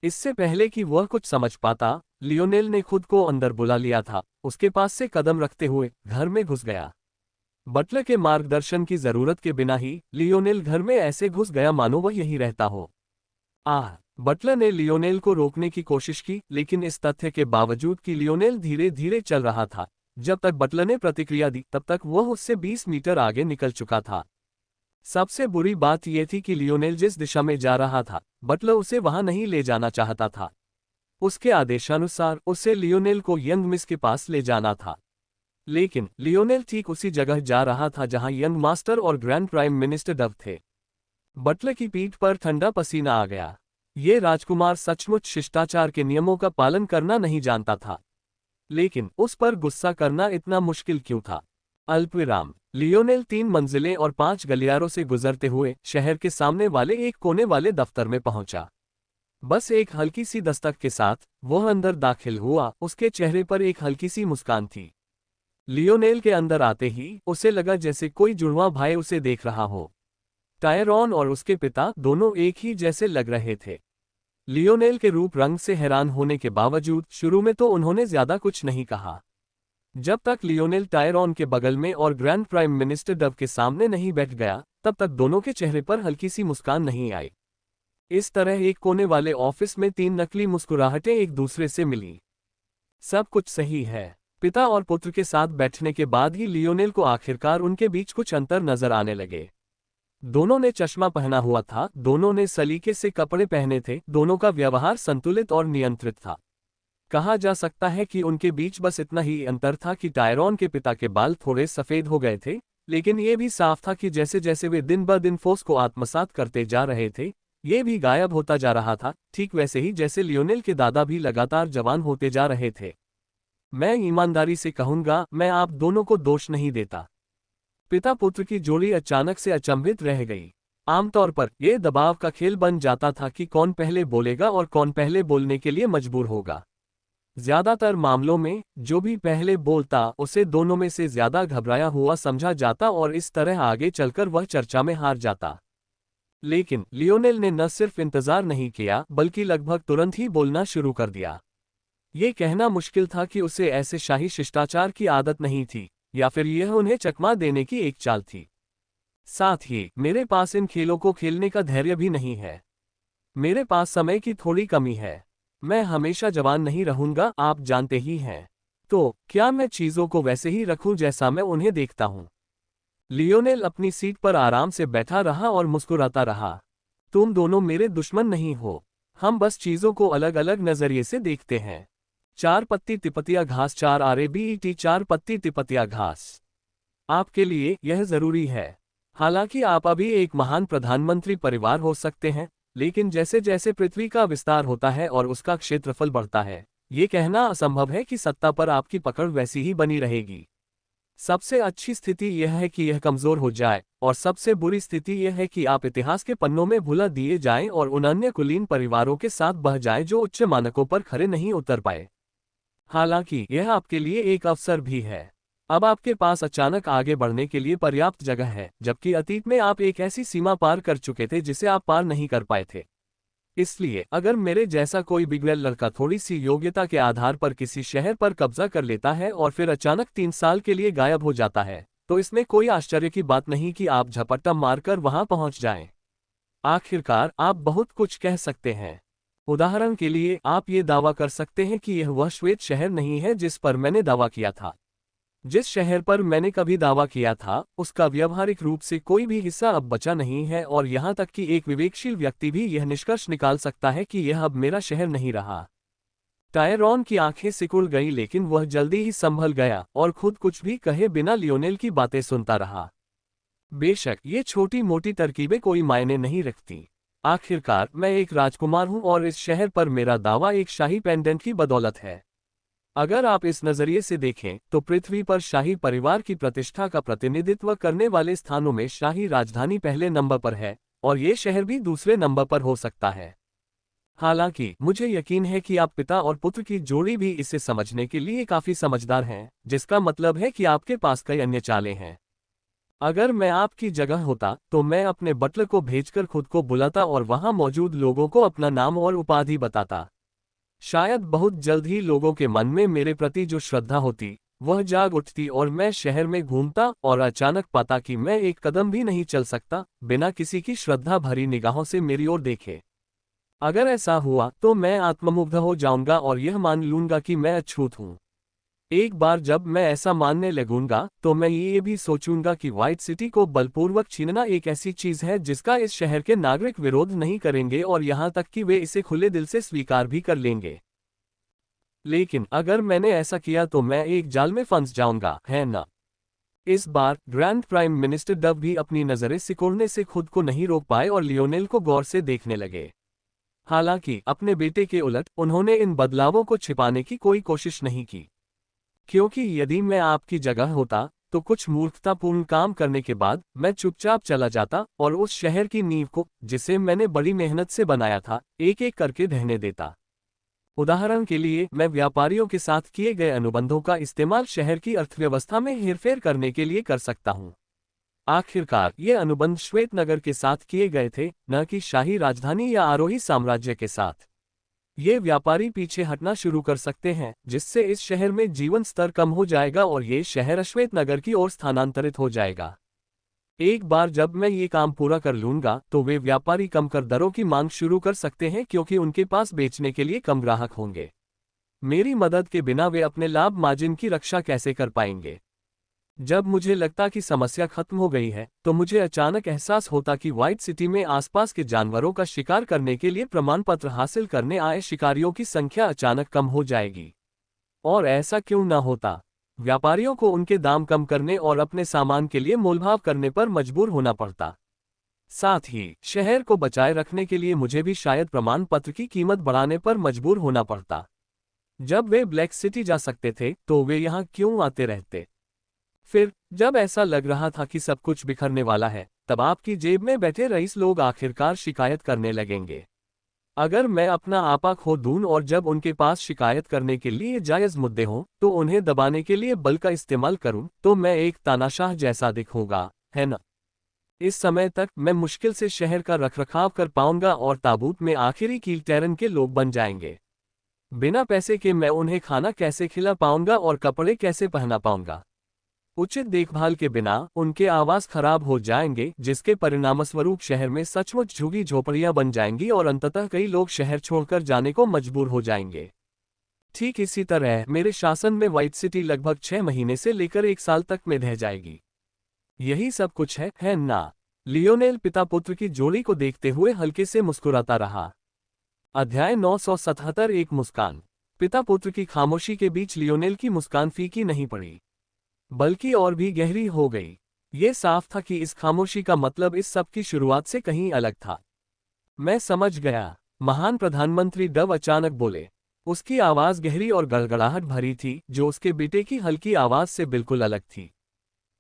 इससे पहले कि वह कुछ समझ पाता, लियोनेल ने खुद को अंदर बुला लिया था, उसके पास से कदम रखते हुए घर में घुस गया। बटलर के मार्गदर्शन की जरूरत के बिना ही लियोनेल घर में ऐसे घुस गया मानो वह यही रहता हो। बटलर ने लियोनेल को रोकने की कोशिश की, लेकिन इस तथ्य के बावजूद कि लियोनेल धीरे धीरे चल रहा था, जब तक बटलर ने प्रतिक्रिया दी तब तक वह उससे 20 मीटर आगे निकल चुका था। सबसे बुरी बात यह थी कि लियोनेल जिस दिशा में जा रहा था, बटलर उसे वहां नहीं ले जाना चाहता था। उसके आदेशानुसार उसे लियोनेल को यंग मिस के पास ले जाना था। लेकिन लियोनेल ठीक उसी जगह जा रहा था जहां यंग मास्टर और ग्रैंड प्राइम मिनिस्टर डव थे। बटलर की पीठ पर ठंडा पसीना आ गया। ये राजकुमार सचमुच शिष्टाचार के नियमों का पालन करना नहीं जानता था। लेकिन उस पर गुस्सा करना इतना मुश्किल क्यों था। अल्पविराम। लियोनेल 3 मंजिलें और 5 गलियारों से गुजरते हुए शहर के सामने वाले एक कोने वाले दफ्तर में पहुंचा। बस एक हल्की सी दस्तक के साथ वह अंदर दाखिल हुआ। उसके चेहरे पर एक हल्की सी मुस्कान थी। लियोनेल के अंदर आते ही उसे लगा जैसे कोई जुड़वां भाई उसे देख रहा हो। टायरॉन और उसके पिता दोनों एक ही जैसे लग रहे थे। लियोनेल के रूप रंग से हैरान होने के बावजूद शुरू में तो उन्होंने ज्यादा कुछ नहीं कहा। जब तक लियोनेल टायरॉन के बगल में और ग्रैंड प्राइम मिनिस्टर डव के सामने नहीं बैठ गया, तब तक दोनों के चेहरे पर हल्की सी मुस्कान नहीं आई। इस तरह एक कोने वाले ऑफिस में 3 नकली मुस्कुराहटें एक दूसरे से मिली। सब कुछ सही है। पिता और पुत्र के साथ बैठने के बाद ही लियोनेल को आखिरकार उनके बीच कुछ अंतर नजर आने लगे। दोनों ने चश्मा पहना हुआ था, दोनों ने सलीके से कपड़े पहने थे, दोनों का व्यवहार संतुलित और नियंत्रित था। कहा जा सकता है कि उनके बीच बस इतना ही अंतर था कि टायरॉन के पिता के बाल थोड़े सफेद हो गए थे, लेकिन यह भी साफ था कि जैसे जैसे वे दिन ब दिन फोर्स को आत्मसात करते जा रहे थे, ये भी गायब होता जा रहा था, ठीक वैसे ही जैसे लियोनेल के दादा भी लगातार जवान होते जा रहे थे। मैं ईमानदारी से कहूंगा, मैं आप दोनों को दोष नहीं देता। पिता पुत्र की जोड़ी अचानक से अचंभित रह गई। आमतौर पर यह दबाव का खेल बन जाता था कि कौन पहले बोलेगा और कौन पहले बोलने के लिए मजबूर होगा। ज्यादातर मामलों में जो भी पहले बोलता उसे दोनों में से ज्यादा घबराया हुआ समझा जाता और इस तरह आगे चलकर वह चर्चा में हार जाता। लेकिन लियोनेल ने न सिर्फ इंतजार नहीं किया बल्कि लगभग तुरंत ही बोलना शुरू कर दिया। ये कहना मुश्किल था कि उसे ऐसे शाही शिष्टाचार की आदत नहीं थी, या फिर यह उन्हें चकमा देने की एक चाल थी। साथ ही मेरे पास इन खेलों को खेलने का धैर्य भी नहीं है। मेरे पास समय की थोड़ी कमी है। मैं हमेशा जवान नहीं रहूंगा, आप जानते ही हैं। तो क्या मैं चीजों को वैसे ही रखूं जैसा मैं उन्हें देखता हूं। लियोनेल अपनी सीट पर आराम से बैठा रहा और मुस्कुराता रहा। तुम दोनों मेरे दुश्मन नहीं हो, हम बस चीजों को अलग अलग नजरिए से देखते हैं। 4 पत्ती तिपतिया घास 4 RABET 4 पत्ती तिपतिया घास। आपके लिए यह जरूरी है। हालांकि आप अभी एक महान प्रधानमंत्री परिवार हो सकते हैं, लेकिन जैसे जैसे पृथ्वी का विस्तार होता है और उसका क्षेत्रफल बढ़ता है, ये कहना असंभव है कि सत्ता पर आपकी पकड़ वैसी ही बनी रहेगी। सबसे अच्छी स्थिति यह है कि यह कमजोर हो जाए, और सबसे बुरी स्थिति यह है कि आप इतिहास के पन्नों में भुला दिए जाएं और उन अन्य कुलीन परिवारों के साथ बह जाएं जो उच्च मानकों पर खरे नहीं उतर पाए। हालांकि यह आपके लिए एक अवसर भी है। अब आपके पास अचानक आगे बढ़ने के लिए पर्याप्त जगह है, जबकि अतीत में आप एक ऐसी सीमा पार कर चुके थे जिसे आप पार नहीं कर पाए थे। इसलिए अगर मेरे जैसा कोई बिगड़ैल लड़का थोड़ी सी योग्यता के आधार पर किसी शहर पर कब्जा कर लेता है और फिर अचानक 3 साल के लिए गायब हो जाता है, तो इसमें कोई आश्चर्य की बात नहीं कि आप झपट्टा मारकर वहां पहुंच जाएं। आखिरकार आप बहुत कुछ कह सकते हैं। उदाहरण के लिए आप ये दावा कर सकते हैं कि यह वह श्वेत शहर नहीं है जिस पर मैंने दावा किया था। जिस शहर पर मैंने कभी दावा किया था, उसका व्यावहारिक रूप से कोई भी हिस्सा अब बचा नहीं है, और यहां तक कि एक विवेकशील व्यक्ति भी यह निष्कर्ष निकाल सकता है कि यह अब मेरा शहर नहीं रहा। टायरॉन की आंखें सिकुड़ गईं, लेकिन वह जल्दी ही संभल गया और खुद कुछ भी कहे बिना लियोनेल की बातें सुनता रहा। बेशक ये छोटी मोटी तरकीबें कोई मायने नहीं रखती। आखिरकार मैं एक राजकुमार हूं और इस शहर पर मेरा दावा एक शाही पेंडेंट की बदौलत है। अगर आप इस नजरिए से देखें तो पृथ्वी पर शाही परिवार की प्रतिष्ठा का प्रतिनिधित्व करने वाले स्थानों में शाही राजधानी पहले नंबर पर है और ये शहर भी दूसरे नंबर पर हो सकता है। हालांकि मुझे यकीन है कि आप पिता और पुत्र की जोड़ी भी इसे समझने के लिए काफी समझदार हैं, जिसका मतलब है कि आपके पास कई अन्य चालें हैं। अगर मैं आपकी जगह होता तो मैं अपने बटलर को भेजकर खुद को बुलाता और वहां मौजूद लोगों को अपना नाम और उपाधि बताता। शायद बहुत जल्द ही लोगों के मन में मेरे प्रति जो श्रद्धा होती वह जाग उठती और मैं शहर में घूमता और अचानक पाता कि मैं एक कदम भी नहीं चल सकता बिना किसी की श्रद्धा भरी निगाहों से मेरी ओर देखे। अगर ऐसा हुआ तो मैं आत्ममुग्ध हो जाऊंगा और यह मान लूंगा कि मैं अछूत हूं। एक बार जब मैं ऐसा मानने लगूंगा तो मैं ये भी सोचूंगा कि व्हाइट सिटी को बलपूर्वक छीनना एक ऐसी चीज है जिसका इस शहर के नागरिक विरोध नहीं करेंगे और यहां तक कि वे इसे खुले दिल से स्वीकार भी कर लेंगे। लेकिन अगर मैंने ऐसा किया तो मैं एक जाल में फंस जाऊंगा, है ना? इस बार ग्रैंड प्राइम मिनिस्टर डव भी अपनी नजरें सिकोड़ने से खुद को नहीं रोक पाए और लियोनेल को गौर से देखने लगे। हालांकि अपने बेटे के उलट उन्होंने इन बदलावों को छिपाने की कोई कोशिश नहीं की, क्योंकि यदि मैं आपकी जगह होता तो कुछ मूर्खतापूर्ण काम करने के बाद मैं चुपचाप चला जाता और उस शहर की नींव को, जिसे मैंने बड़ी मेहनत से बनाया था, एक एक करके ढहने देता। उदाहरण के लिए मैं व्यापारियों के साथ किए गए अनुबंधों का इस्तेमाल शहर की अर्थव्यवस्था में हेरफेर करने के लिए कर सकता हूं। आखिरकार ये अनुबंध श्वेतनगर के साथ किए गए थे, न कि शाही राजधानी या आरोही साम्राज्य के साथ। ये व्यापारी पीछे हटना शुरू कर सकते हैं, जिससे इस शहर में जीवन स्तर कम हो जाएगा और ये शहर श्वेतनगर की ओर स्थानांतरित हो जाएगा। एक बार जब मैं ये काम पूरा कर लूंगा तो वे व्यापारी कम कर दरों की मांग शुरू कर सकते हैं, क्योंकि उनके पास बेचने के लिए कम ग्राहक होंगे। मेरी मदद के बिना वे अपने लाभ मार्जिन की रक्षा कैसे कर पाएंगे? जब मुझे लगता कि समस्या खत्म हो गई है तो मुझे अचानक एहसास होता कि व्हाइट सिटी में आसपास के जानवरों का शिकार करने के लिए प्रमाण पत्र हासिल करने आए शिकारियों की संख्या अचानक कम हो जाएगी। और ऐसा क्यों न होता? व्यापारियों को उनके दाम कम करने और अपने सामान के लिए मोलभाव करने पर मजबूर होना पड़ता। साथ ही शहर को बचाए रखने के लिए मुझे भी शायद प्रमाण पत्र की कीमत बढ़ाने पर मजबूर होना पड़ता। जब वे ब्लैक सिटी जा सकते थे तो वे यहाँ क्यों आते रहते? फिर जब ऐसा लग रहा था कि सब कुछ बिखरने वाला है, तब आपकी जेब में बैठे रईस लोग आखिरकार शिकायत करने लगेंगे। अगर मैं अपना आपा खो दूं और जब उनके पास शिकायत करने के लिए जायज मुद्दे हों तो उन्हें दबाने के लिए बल का इस्तेमाल करूं, तो मैं एक तानाशाह जैसा दिखूंगा, है ना? इस समय तक मैं मुश्किल से शहर का रखरखाव कर पाऊंगा और ताबूत में आखिरी कीलटेरन के लोग बन जाएंगे। बिना पैसे के मैं उन्हें खाना कैसे खिला पाऊंगा और कपड़े कैसे पहना पाऊंगा? उचित देखभाल के बिना उनके आवास खराब हो जाएंगे, जिसके परिणामस्वरूप शहर में सचमुच झुगी झोपड़ियां बन जाएंगी और अंततः कई लोग शहर छोड़कर जाने को मजबूर हो जाएंगे। ठीक इसी तरह मेरे शासन में व्हाइट सिटी लगभग 6 महीने से लेकर 1 साल तक में ढह जाएगी। यही सब कुछ है ना? लियोनेल पिता पुत्र की जोड़ी को देखते हुए हल्के से मुस्कुराता रहा। अध्याय 977 एक मुस्कान। पिता पुत्र की खामोशी के बीच लियोनेल की मुस्कान फीकी नहीं पड़ी, बल्कि और भी गहरी हो गई। ये साफ था कि इस खामोशी का मतलब इस सब की शुरुआत से कहीं अलग था। मैं समझ गया, महान प्रधानमंत्री डव अचानक बोले। उसकी आवाज गहरी और गड़गड़ाहट भरी थी, जो उसके बेटे की हल्की आवाज से बिल्कुल अलग थी।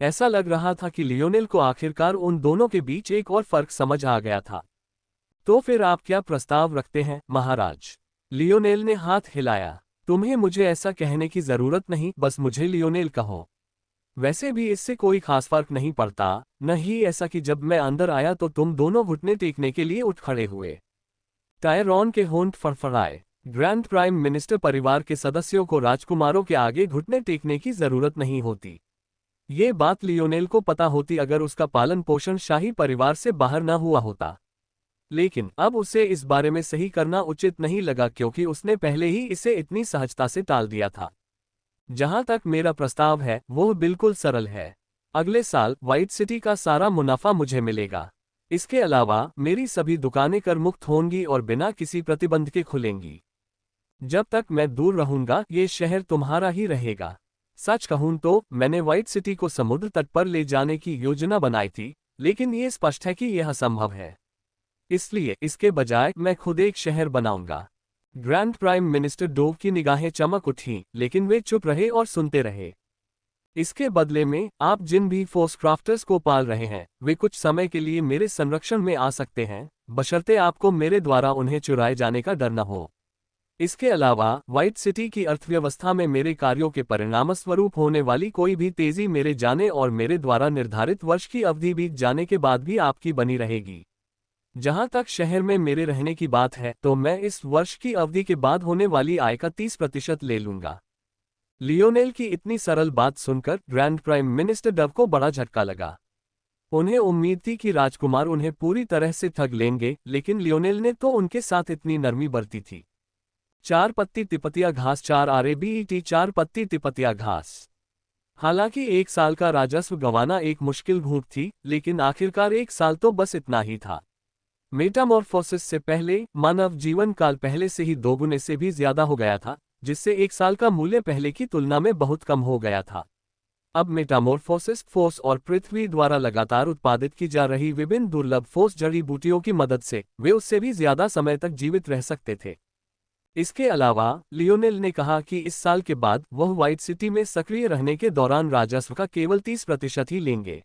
ऐसा लग रहा था कि लियोनेल को आखिरकार उन दोनों के बीच एक और फर्क समझ आ गया था। तो फिर आप क्या प्रस्ताव रखते हैं, महाराज? लियोनेल ने हाथ हिलाया। तुम्हें मुझे ऐसा कहने की जरूरत नहीं, बस मुझे लियोनेल कहो। वैसे भी इससे कोई खास फर्क नहीं पड़ता, न ही ऐसा कि जब मैं अंदर आया तो तुम दोनों घुटने टेकने के लिए उठ खड़े हुए। टायरॉन के होंठ फड़फड़ाए। ग्रैंड प्राइम मिनिस्टर परिवार के सदस्यों को राजकुमारों के आगे घुटने टेकने की जरूरत नहीं होती। ये बात लियोनेल को पता होती अगर उसका पालन पोषण शाही परिवार से बाहर न हुआ होता। लेकिन अब उसे इस बारे में सही करना उचित नहीं लगा, क्योंकि उसने पहले ही इसे इतनी सहजता से टाल दिया था। जहां तक मेरा प्रस्ताव है वो बिल्कुल सरल है। अगले साल व्हाइट सिटी का सारा मुनाफा मुझे मिलेगा। इसके अलावा मेरी सभी दुकानें कर मुक्त होंगी और बिना किसी प्रतिबंध के खुलेंगी। जब तक मैं दूर रहूंगा ये शहर तुम्हारा ही रहेगा। सच कहूं तो मैंने व्हाइट सिटी को समुद्र तट पर ले जाने की योजना बनाई थी, लेकिन ये स्पष्ट है कि यह असंभव है। इसलिए इसके बजाय मैं खुद एक शहर बनाऊंगा। ग्रैंड प्राइम मिनिस्टर डोव की निगाहें चमक उठीं, लेकिन वे चुप रहे और सुनते रहे। इसके बदले में आप जिन भी फोर्स क्राफ्टर्स को पाल रहे हैं वे कुछ समय के लिए मेरे संरक्षण में आ सकते हैं, बशर्ते आपको मेरे द्वारा उन्हें चुराए जाने का डर न हो। इसके अलावा व्हाइट सिटी की अर्थव्यवस्था में मेरे कार्यों के परिणामस्वरूप होने वाली कोई भी तेजी मेरे जाने और मेरे द्वारा निर्धारित वर्ष की अवधि बीत जाने के बाद भी आपकी बनी रहेगी। जहां तक शहर में मेरे रहने की बात है तो मैं इस वर्ष की अवधि के बाद होने वाली आय का 30% ले लूंगा। लियोनेल की इतनी सरल बात सुनकर ग्रैंड प्राइम मिनिस्टर डव को बड़ा झटका लगा। उन्हें उम्मीद थी कि राजकुमार उन्हें पूरी तरह से ठग लेंगे, लेकिन लियोनेल ने तो उनके साथ इतनी नरमी बरती थी। 4 पत्ती तिपतिया घास 4 RABET 4 पत्ती तिपतिया घास। हालांकि 1 साल का राजस्व गंवाना एक मुश्किल घूंट थी, लेकिन आखिरकार 1 साल तो बस इतना ही था। मेटामॉर्फोसिस से पहले मानव जीवन काल पहले से ही 2 गुने से भी ज्यादा हो गया था, जिससे 1 साल का मूल्य पहले की तुलना में बहुत कम हो गया था। अब मेटामॉर्फोसिस फोर्स और पृथ्वी द्वारा लगातार उत्पादित की जा रही विभिन्न दुर्लभ फोर्स जड़ी बूटियों की मदद से वे उससे भी ज्यादा समय तक जीवित रह सकते थे। इसके अलावा लियोनेल ने कहा कि इस साल के बाद वह व्हाइट सिटी में सक्रिय रहने के दौरान राजस्व का केवल 30% ही लेंगे।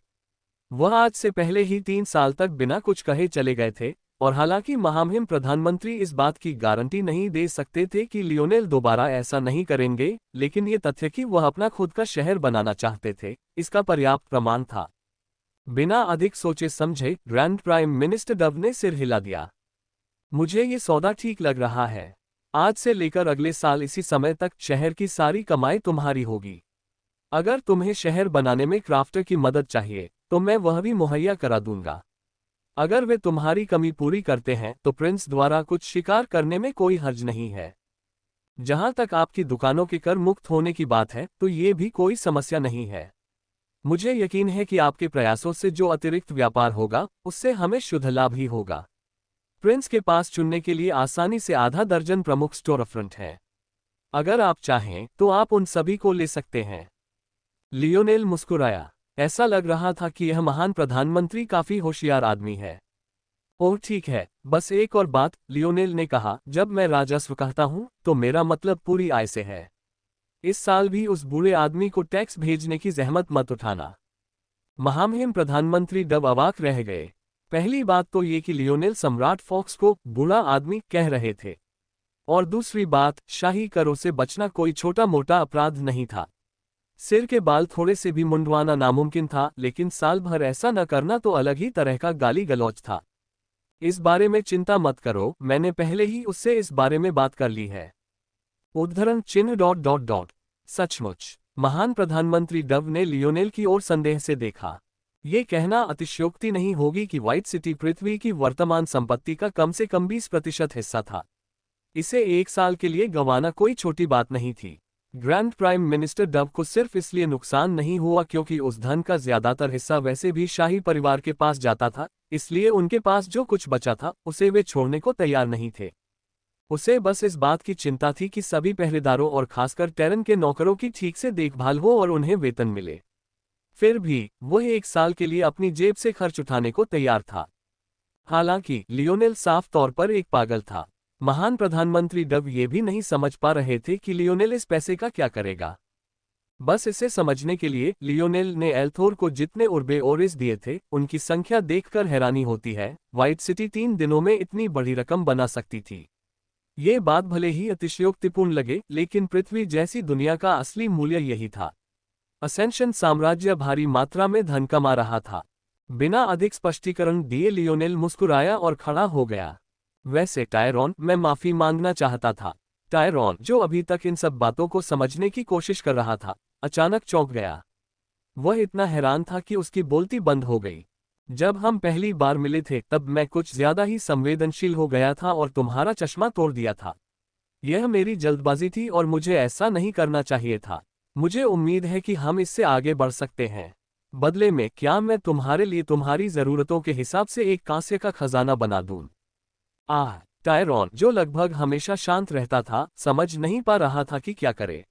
वह आज से पहले ही 3 साल तक बिना कुछ कहे चले गए थे, और हालांकि महामहिम प्रधानमंत्री इस बात की गारंटी नहीं दे सकते थे कि लियोनेल दोबारा ऐसा नहीं करेंगे, लेकिन ये तथ्य कि वह अपना खुद का शहर बनाना चाहते थे, इसका पर्याप्त प्रमाण था। बिना अधिक सोचे समझे ग्रैंड प्राइम मिनिस्टर डव ने सिर हिला दिया। मुझे ये सौदा ठीक लग रहा है। आज से लेकर अगले साल इसी समय तक शहर की सारी कमाई तुम्हारी होगी। अगर तुम्हें शहर बनाने में क्राफ्टर की मदद चाहिए तो मैं वह भी मुहैया करा दूंगा। अगर वे तुम्हारी कमी पूरी करते हैं तो प्रिंस द्वारा कुछ शिकार करने में कोई हर्ज नहीं है। जहां तक आपकी दुकानों के कर मुक्त होने की बात है तो ये भी कोई समस्या नहीं है। मुझे यकीन है कि आपके प्रयासों से जो अतिरिक्त व्यापार होगा उससे हमें शुद्ध लाभ ही होगा। प्रिंस के पास चुनने के लिए आसानी से आधा दर्जन प्रमुख स्टोरफ्रंट हैं। अगर आप चाहें तो आप उन सभी को ले सकते हैं। लियोनेल मुस्कुराया। ऐसा लग रहा था कि यह महान प्रधानमंत्री काफी होशियार आदमी है। ओह ठीक है, बस एक और बात, लियोनेल ने कहा, जब मैं राजस्व कहता हूं तो मेरा मतलब पूरी आय से है। इस साल भी उस बूढ़े आदमी को टैक्स भेजने की जहमत मत उठाना। महामहिम प्रधानमंत्री डव अवाक रह गए। पहली बात तो ये कि लियोनेल सम्राट फॉक्स को बूढ़ा आदमी कह रहे थे, और दूसरी बात, शाही करों से बचना कोई छोटा मोटा अपराध नहीं था। सिर के बाल थोड़े से भी मुंडवाना नामुमकिन था, लेकिन साल भर ऐसा न करना तो अलग ही तरह का गाली गलौज था। इस बारे में चिंता मत करो, मैंने पहले ही उससे इस बारे में बात कर ली है। उद्धरण चिन्ह ... सचमुच? महान प्रधानमंत्री डव ने लियोनेल की ओर संदेह से देखा। ये कहना अतिशयोक्ति नहीं होगी कि व्हाइट सिटी पृथ्वी की वर्तमान संपत्ति का कम से कम 20% हिस्सा था। इसे 1 साल के लिए गंवाना कोई छोटी बात नहीं थी। ग्रैंड प्राइम मिनिस्टर डव को सिर्फ इसलिए नुकसान नहीं हुआ क्योंकि उस धन का ज्यादातर हिस्सा वैसे भी शाही परिवार के पास जाता था, इसलिए उनके पास जो कुछ बचा था उसे वे छोड़ने को तैयार नहीं थे। उसे बस इस बात की चिंता थी कि सभी पहरेदारों और खासकर टेरन के नौकरों की ठीक से देखभाल हो और उन्हें वेतन मिले। फिर भी वह 1 साल के लिए अपनी जेब से खर्च उठाने को तैयार था। हालांकि लियोनेल साफ तौर पर एक पागल था। महान प्रधानमंत्री डव ये भी नहीं समझ पा रहे थे कि लियोनेल इस पैसे का क्या करेगा। बस इसे समझने के लिए लियोनेल ने एल्थोर को जितने उर्बे ओरिस दिए थे उनकी संख्या देखकर हैरानी होती है। व्हाइट सिटी 3 दिनों में इतनी बड़ी रकम बना सकती थी। ये बात भले ही अतिशयोक्तिपूर्ण लगे, लेकिन पृथ्वी जैसी दुनिया का असली मूल्य यही था। असेंशन साम्राज्य भारी मात्रा में धन कमा रहा था। बिना अधिक स्पष्टीकरण दिए लियोनेल मुस्कुराया और खड़ा हो गया। वैसे टायरॉन, मैं माफी मांगना चाहता था। टायरॉन, जो अभी तक इन सब बातों को समझने की कोशिश कर रहा था, अचानक चौंक गया। वह इतना हैरान था कि उसकी बोलती बंद हो गई। जब हम पहली बार मिले थे तब मैं कुछ ज्यादा ही संवेदनशील हो गया था और तुम्हारा चश्मा तोड़ दिया था। यह मेरी जल्दबाजी थी और मुझे ऐसा नहीं करना चाहिए था। मुझे उम्मीद है कि हम इससे आगे बढ़ सकते हैं। बदले में क्या मैं तुम्हारे लिए तुम्हारी जरूरतों के हिसाब से एक कांस्य का खजाना बना दूं? टायरॉन, जो लगभग हमेशा शांत रहता था, समझ नहीं पा रहा था कि क्या करे।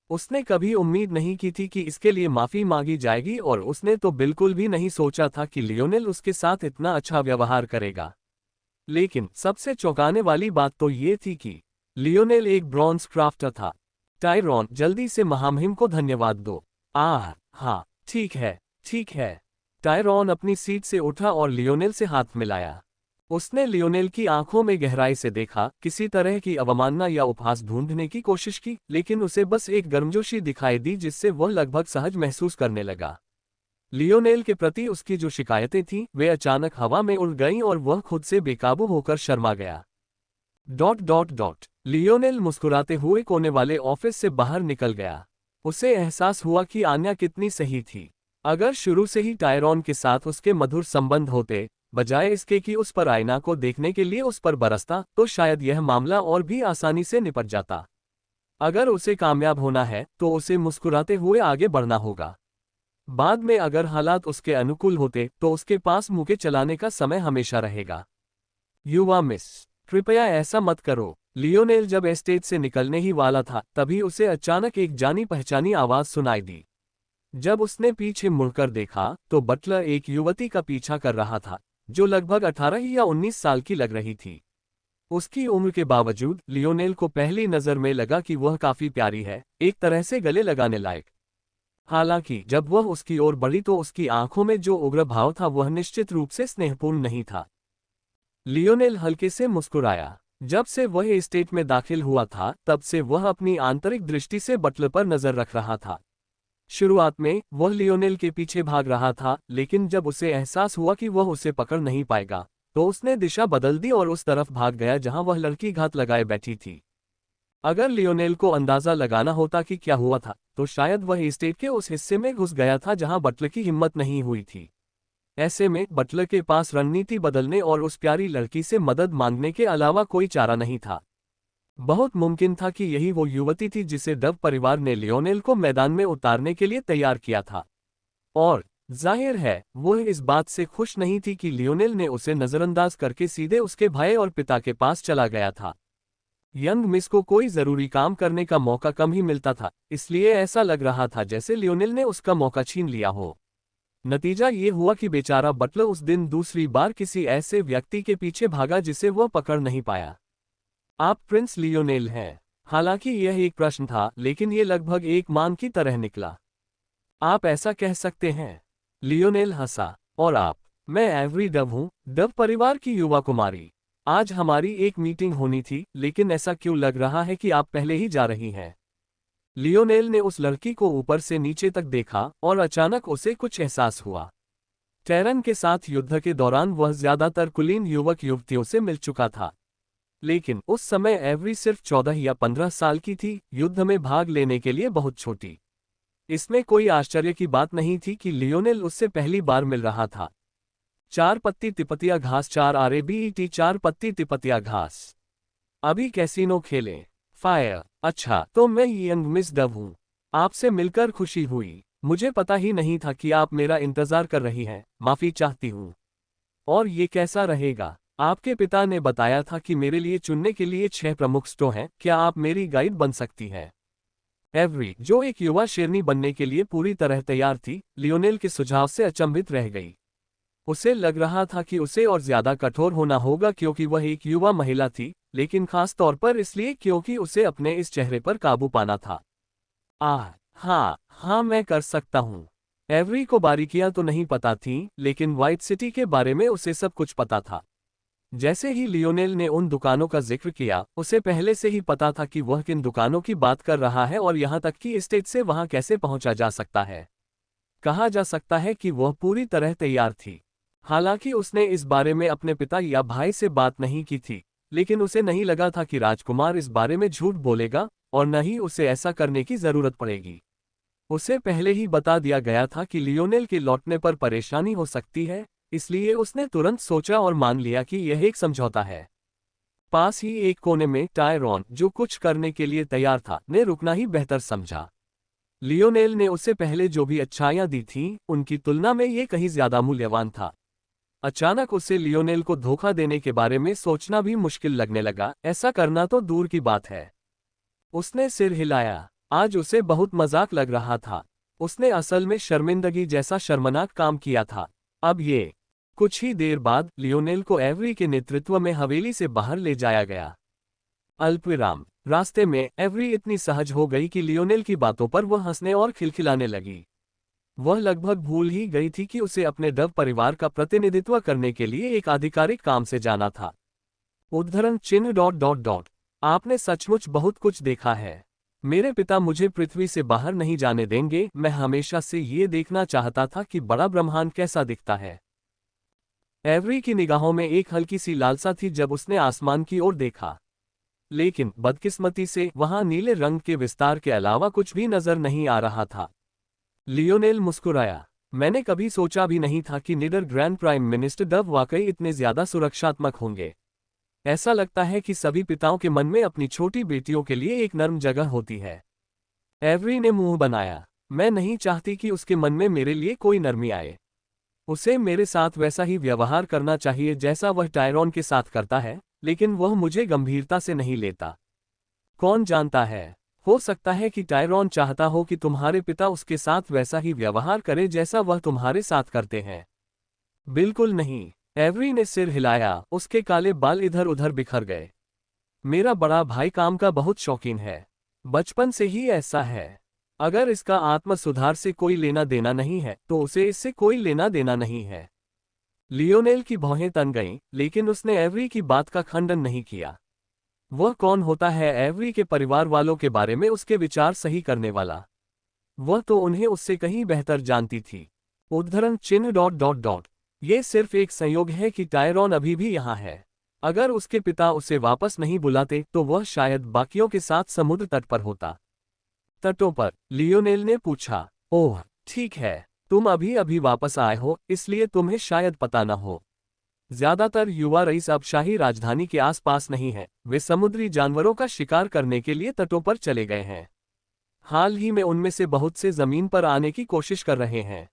उसने कभी उम्मीद नहीं की थी कि इसके लिए माफी मांगी जाएगी, और उसने तो बिल्कुल भी नहीं सोचा था कि लियोनेल उसके साथ इतना अच्छा व्यवहार करेगा। लेकिन सबसे चौंकाने वाली बात तो ये थी कि लियोनेल एक ब्रॉन्ज क्राफ्टर था। टायरॉन, जल्दी से महामहिम को धन्यवाद दो। हाँ, ठीक है, ठीक है। टायरॉन अपनी सीट से उठा और लियोनेल से हाथ मिलाया। उसने लियोनेल की आंखों में गहराई से देखा, किसी तरह की अवमानना या उपहास ढूंढने की कोशिश की, लेकिन उसे बस एक गर्मजोशी दिखाई दी जिससे वह लगभग सहज महसूस करने लगा। लियोनेल के प्रति उसकी जो शिकायतें थीं, वे अचानक हवा में उड़ गईं और वह खुद से बेकाबू होकर शर्मा गया। लियोनेल मुस्कुराते हुए कोने वाले ऑफिस से बाहर निकल गया। उसे एहसास हुआ कि आन्या कितनी सही थी। अगर शुरू से ही टायरॉन के साथ उसके मधुर संबंध होते, बजाय इसके कि उस पर आईना को देखने के लिए उस पर बरसता, तो शायद यह मामला और भी आसानी से निपट जाता। अगर उसे कामयाब होना है तो उसे मुस्कुराते हुए आगे बढ़ना होगा। बाद में अगर हालात उसके अनुकूल होते तो उसके पास मुके चलाने का समय हमेशा रहेगा। युवा मिस, कृपया ऐसा मत करो। लियोनेल जब एस्टेट से निकलने ही वाला था, तभी उसे अचानक एक जानी पहचानी आवाज सुनाई दी। जब उसने पीछे मुड़कर देखा तो बटलर एक युवती का पीछा कर रहा था, जो लगभग 18 या 19 साल की लग रही थी। उसकी उम्र के बावजूद लियोनेल को पहली नजर में लगा कि वह काफी प्यारी है, एक तरह से गले लगाने लायक। हालांकि जब वह उसकी ओर बढ़ी तो उसकी आंखों में जो उग्र भाव था वह निश्चित रूप से स्नेहपूर्ण नहीं था। लियोनेल हल्के से मुस्कुराया। जब से वह एस्टेट में दाखिल हुआ था, तब से वह अपनी आंतरिक दृष्टि से बटलर पर नजर रख रहा था। शुरुआत में वह लियोनेल के पीछे भाग रहा था, लेकिन जब उसे एहसास हुआ कि वह उसे पकड़ नहीं पाएगा, तो उसने दिशा बदल दी और उस तरफ भाग गया जहां वह लड़की घात लगाए बैठी थी। अगर लियोनेल को अंदाजा लगाना होता कि क्या हुआ था, तो शायद वह एस्टेट के उस हिस्से में घुस गया था जहां बटलर की हिम्मत नहीं हुई थी। ऐसे में बटलर के पास रणनीति बदलने और उस प्यारी लड़की से मदद मांगने के अलावा कोई चारा नहीं था। बहुत मुमकिन था कि यही वो युवती थी जिसे डव परिवार ने लियोनेल को मैदान में उतारने के लिए तैयार किया था। और जाहिर है वह इस बात से खुश नहीं थी कि लियोनेल ने उसे नजरअंदाज करके सीधे उसके भाई और पिता के पास चला गया था। यंग मिस को कोई जरूरी काम करने का मौका कम ही मिलता था, इसलिए ऐसा लग रहा था जैसे लियोनेल ने उसका मौका छीन लिया हो। नतीजा ये हुआ कि बेचारा बटलर उस दिन दूसरी बार किसी ऐसे व्यक्ति के पीछे भागा जिसे वह पकड़ नहीं पाया। आप प्रिंस लियोनेल हैं। हालांकि यह एक प्रश्न था, लेकिन यह लगभग एक मान की तरह निकला। आप ऐसा कह सकते हैं। लियोनेल हंसा। और आप? मैं एवरी डव हूं, डव परिवार की युवा कुमारी। आज हमारी एक मीटिंग होनी थी, लेकिन ऐसा क्यों लग रहा है कि आप पहले ही जा रही हैं? लियोनेल ने उस लड़की को ऊपर से नीचे तक देखा और अचानक उसे कुछ एहसास हुआ। टैरन के साथ युद्ध के दौरान वह ज्यादातर कुलीन युवक युवतियों से मिल चुका था, लेकिन उस समय एवरी सिर्फ 14 या 15 साल की थी, युद्ध में भाग लेने के लिए बहुत छोटी। इसमें कोई आश्चर्य की बात नहीं थी कि लियोनेल उससे पहली बार मिल रहा था। 4 पत्ती तिपतिया घास, 4 RABET, 4 पत्ती तिपतिया घास। अभी कैसीनो खेलें। फायर। अच्छा, तो मैं यंग मिस डव हूँ। आपसे मिलकर खुशी हुई। मुझे पता ही नहीं था कि आप मेरा इंतजार कर रही हैं, माफी चाहती हूँ। और ये कैसा रहेगा? आपके पिता ने बताया था कि मेरे लिए चुनने के लिए 6 प्रमुख स्टो हैं, क्या आप मेरी गाइड बन सकती हैं? एवरी, जो एक युवा शेरनी बनने के लिए पूरी तरह तैयार थी, लियोनेल के सुझाव से अचंभित रह गई। उसे लग रहा था कि उसे और ज्यादा कठोर होना होगा क्योंकि वह एक युवा महिला थी, लेकिन खास तौर पर इसलिए क्योंकि उसे अपने इस चेहरे पर काबू पाना था। हाँ, मैं कर सकता हूँ। एवरी को बारीकियां तो नहीं पता थीं, लेकिन व्हाइट सिटी के बारे में उसे सब कुछ पता था। जैसे ही लियोनेल ने उन दुकानों का जिक्र किया, उसे पहले से ही पता था कि वह किन दुकानों की बात कर रहा है और यहाँ तक कि एस्टेट से वहां कैसे पहुंचा जा सकता है। कहा जा सकता है कि वह पूरी तरह तैयार थी। हालांकि उसने इस बारे में अपने पिता या भाई से बात नहीं की थी, लेकिन उसे नहीं लगा था कि राजकुमार इस बारे में झूठ बोलेगा, और न ही उसे ऐसा करने की जरूरत पड़ेगी। उसे पहले ही बता दिया गया था कि लियोनेल के लौटने पर परेशानी हो सकती है, इसलिए उसने तुरंत सोचा और मान लिया कि यह एक समझौता है। पास ही एक कोने में टायरॉन, जो कुछ करने के लिए तैयार था, ने रुकना ही बेहतर समझा। लियोनेल ने उसे पहले जो भी अच्छाइयां दी थीं, उनकी तुलना में ये कहीं ज्यादा मूल्यवान था। अचानक उसे लियोनेल को धोखा देने के बारे में सोचना भी मुश्किल लगने लगा, ऐसा करना तो दूर की बात है। उसने सिर हिलाया। आज उसे बहुत मजाक लग रहा था। उसने असल में शर्मिंदगी जैसा शर्मनाक काम किया था। अब ये कुछ ही देर बाद लियोनेल को एवरी के नेतृत्व में हवेली से बाहर ले जाया गया। अल्पविराम। रास्ते में एवरी इतनी सहज हो गई कि लियोनेल की बातों पर वह हंसने और खिलखिलाने लगी। वह लगभग भूल ही गई थी कि उसे अपने डव परिवार का प्रतिनिधित्व करने के लिए एक आधिकारिक काम से जाना था। उद्धरण चिन्ह ... आपने सचमुच बहुत कुछ देखा है। मेरे पिता मुझे पृथ्वी से बाहर नहीं जाने देंगे। मैं हमेशा से ये देखना चाहता था कि बड़ा ब्रह्मांड कैसा दिखता है। एवरी की निगाहों में एक हल्की सी लालसा थी जब उसने आसमान की ओर देखा, लेकिन बदकिस्मती से वहां नीले रंग के विस्तार के अलावा कुछ भी नजर नहीं आ रहा था। लियोनेल मुस्कुराया। मैंने कभी सोचा भी नहीं था कि निडर ग्रैंड प्राइम मिनिस्टर डव वाकई इतने ज्यादा सुरक्षात्मक होंगे। ऐसा लगता है कि सभी पिताओं के मन में अपनी छोटी बेटियों के लिए एक नर्म जगह होती है। एवरी ने मुंह बनाया। मैं नहीं चाहती कि उसके मन में मेरे लिए कोई नरमी आए। उसे मेरे साथ वैसा ही व्यवहार करना चाहिए जैसा वह टायरॉन के साथ करता है, लेकिन वह मुझे गंभीरता से नहीं लेता। कौन जानता है, हो सकता है कि टायरॉन चाहता हो कि तुम्हारे पिता उसके साथ वैसा ही व्यवहार करे जैसा वह तुम्हारे साथ करते हैं। बिल्कुल नहीं। एवरी ने सिर हिलाया। उसके काले बाल इधर उधर बिखर गए। मेरा बड़ा भाई काम का बहुत शौकीन है। बचपन से ही ऐसा है। अगर इसका आत्म सुधार से कोई लेना देना नहीं है तो उसे इससे कोई लेना देना नहीं है। लियोनेल की भौहें तन गईं, लेकिन उसने एवरी की बात का खंडन नहीं किया। वह कौन होता है एवरी के परिवार वालों के बारे में उसके विचार सही करने वाला? वह तो उन्हें उससे कहीं बेहतर जानती थी। उद्धरण चिन्ह ... ये सिर्फ एक संयोग है कि टायरॉन अभी भी यहाँ है। अगर उसके पिता उसे वापस नहीं बुलाते तो वह शायद बाकियों के साथ समुद्र तट पर होता। तटों पर? लियोनेल ने पूछा। ओह ठीक है, तुम अभी अभी वापस आए हो, इसलिए तुम्हें शायद पता न हो। ज्यादातर युवा रईस अब शाही राजधानी के आसपास नहीं है। वे समुद्री जानवरों का शिकार करने के लिए तटों पर चले गए हैं। हाल ही में उनमें से बहुत से जमीन पर आने की कोशिश कर रहे हैं।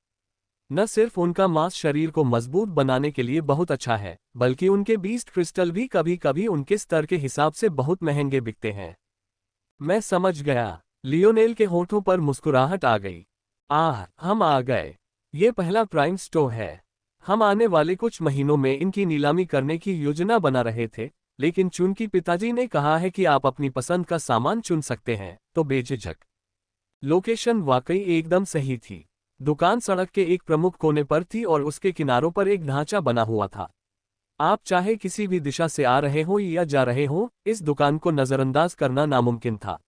न सिर्फ उनका मांस शरीर को मजबूत बनाने के लिए बहुत अच्छा है, बल्कि उनके बीस्ट क्रिस्टल भी कभी कभी उनके स्तर के हिसाब से बहुत महंगे बिकते हैं। मैं समझ गया। लियोनेल के होठों पर मुस्कुराहट आ गई। हम आ गए। ये पहला प्राइम स्टोर है। हम आने वाले कुछ महीनों में इनकी नीलामी करने की योजना बना रहे थे, लेकिन चूंकि पिताजी ने कहा है कि आप अपनी पसंद का सामान चुन सकते हैं, तो बेझिझक। लोकेशन वाकई एकदम सही थी। दुकान सड़क के एक प्रमुख कोने पर थी और उसके किनारों पर एक ढांचा बना हुआ था। आप चाहे किसी भी दिशा से आ रहे हो या जा रहे हो, इस दुकान को नजरअंदाज करना नामुमकिन था।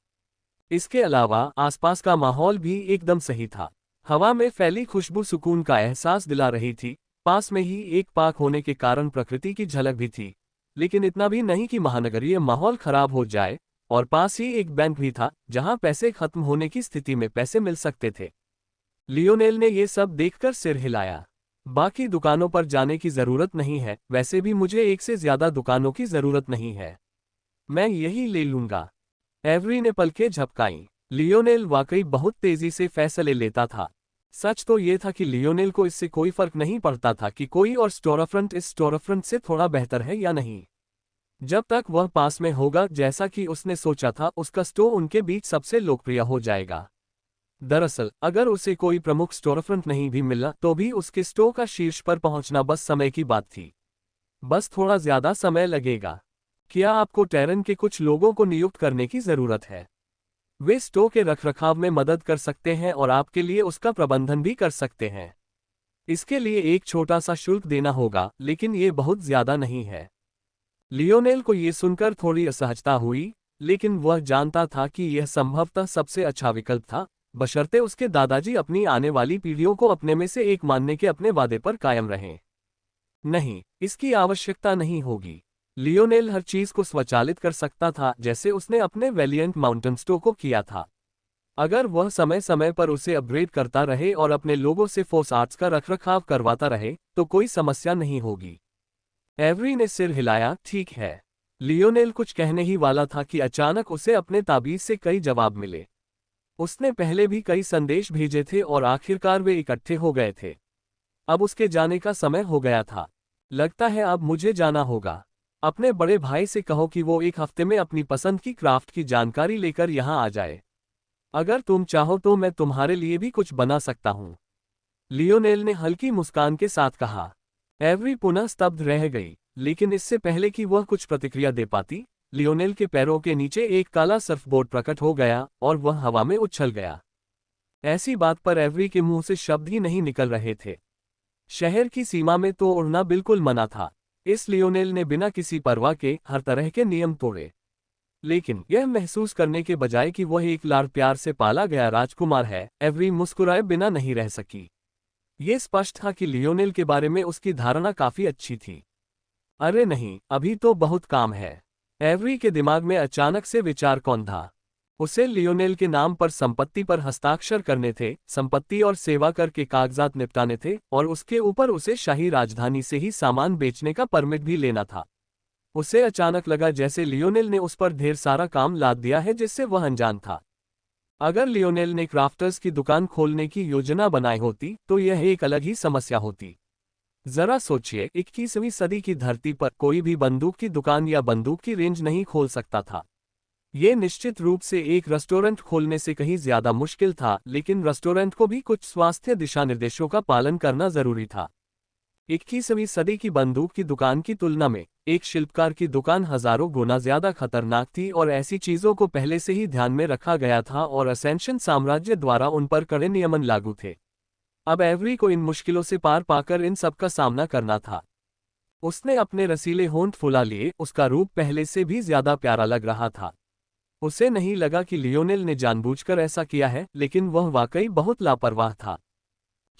इसके अलावा आसपास का माहौल भी एकदम सही था। हवा में फैली खुशबू सुकून का एहसास दिला रही थी। पास में ही एक पार्क होने के कारण प्रकृति की झलक भी थी, लेकिन इतना भी नहीं कि महानगरीय माहौल खराब हो जाए। और पास ही एक बैंक भी था जहां पैसे खत्म होने की स्थिति में पैसे मिल सकते थे। लियोनेल ने ये सब देखकर सिर हिलाया। बाकी दुकानों पर जाने की जरूरत नहीं है, वैसे भी मुझे एक से ज्यादा दुकानों की जरूरत नहीं है। मैं यही ले लूंगा। एवरी ने पलकें झपकाईं। लियोनेल वाकई बहुत तेजी से फैसले लेता था। सच तो ये था कि लियोनेल को इससे कोई फर्क नहीं पड़ता था कि कोई और स्टोरफ्रंट इस स्टोरफ्रंट से थोड़ा बेहतर है या नहीं। जब तक वह पास में होगा जैसा कि उसने सोचा था, उसका स्टोर उनके बीच सबसे लोकप्रिय हो जाएगा। दरअसल अगर उसे कोई प्रमुख स्टोरफ्रंट नहीं भी मिला तो भी उसके स्टोर का शीर्ष पर पहुंचना बस समय की बात थी। बस थोड़ा ज्यादा समय लगेगा। क्या आपको टेरन के कुछ लोगों को नियुक्त करने की जरूरत है? वे स्टोर के रखरखाव में मदद कर सकते हैं और आपके लिए उसका प्रबंधन भी कर सकते हैं। इसके लिए एक छोटा सा शुल्क देना होगा, लेकिन ये बहुत ज्यादा नहीं है। लियोनेल को ये सुनकर थोड़ी असहजता हुई, लेकिन वह जानता था कि यह संभवतः सबसे अच्छा विकल्प था, बशर्ते उसके दादाजी अपनी आने वाली पीढ़ियों को अपने में से एक मानने के अपने वादे पर कायम रहें। नहीं, इसकी आवश्यकता नहीं होगी। लियोनेल हर चीज को स्वचालित कर सकता था, जैसे उसने अपने वेलिएंट माउंटेन स्टोर को किया था। अगर वह समय समय पर उसे अपग्रेड करता रहे और अपने लोगों से फोर्स आर्ट्स का रखरखाव करवाता रहे, तो कोई समस्या नहीं होगी। एवरी ने सिर हिलाया। ठीक है। लियोनेल कुछ कहने ही वाला था कि अचानक उसे अपने ताबीज से कई जवाब मिले। उसने पहले भी कई संदेश भेजे थे और आखिरकार वे इकट्ठे हो गए थे। अब उसके जाने का समय हो गया था। लगता है अब मुझे जाना होगा। अपने बड़े भाई से कहो कि वो एक हफ्ते में अपनी पसंद की क्राफ्ट की जानकारी लेकर यहाँ आ जाए। अगर तुम चाहो तो मैं तुम्हारे लिए भी कुछ बना सकता हूँ। लियोनेल ने हल्की मुस्कान के साथ कहा। एवरी पुनः स्तब्ध रह गई, लेकिन इससे पहले कि वह कुछ प्रतिक्रिया दे पाती, लियोनेल के पैरों के नीचे एक काला सर्फबोर्ड प्रकट हो गया और वह हवा में उछल गया। ऐसी बात पर एवरी के मुंह से शब्द ही नहीं निकल रहे थे। शहर की सीमा में तो उड़ना बिल्कुल मना था। इस लियोनेल ने बिना किसी परवाह के हर तरह के नियम तोड़े। लेकिन यह महसूस करने के बजाय कि वह एक लाड़ प्यार से पाला गया राजकुमार है, एवरी मुस्कुराए बिना नहीं रह सकी। ये स्पष्ट था कि लियोनेल के बारे में उसकी धारणा काफी अच्छी थी। अरे नहीं, अभी तो बहुत काम है। एवरी के दिमाग में अचानक से विचार कौन था। उसे लियोनेल के नाम पर संपत्ति पर हस्ताक्षर करने थे, संपत्ति और सेवा कर के कागजात निपटाने थे, और उसके ऊपर उसे शाही राजधानी से ही सामान बेचने का परमिट भी लेना था। उसे अचानक लगा जैसे लियोनेल ने उस पर ढेर सारा काम लाद दिया है जिससे वह अनजान था। अगर लियोनेल ने क्राफ्टर्स की दुकान खोलने की योजना बनाई होती तो यह एक अलग ही समस्या होती। जरा सोचिए, 21वीं सदी की धरती पर कोई भी बंदूक की दुकान या बंदूक की रेंज नहीं खोल सकता था। ये निश्चित रूप से एक रेस्टोरेंट खोलने से कहीं ज्यादा मुश्किल था, लेकिन रेस्टोरेंट को भी कुछ स्वास्थ्य दिशा निर्देशों का पालन करना जरूरी था। 21वीं सदी की बंदूक की दुकान की तुलना में एक शिल्पकार की दुकान हजारों गुना ज्यादा खतरनाक थी, और ऐसी चीजों को पहले से ही ध्यान में रखा गया था और असेंशन साम्राज्य द्वारा उन पर कड़े नियमन लागू थे। अब एवरी को इन मुश्किलों से पार पाकर इन सब का सामना करना था। उसने अपने रसीले होंठ फुला लिए, उसका रूप पहले से भी ज्यादा प्यारा लग रहा था। उसे नहीं लगा कि लियोनेल ने जानबूझकर ऐसा किया है, लेकिन वह वाकई बहुत लापरवाह था।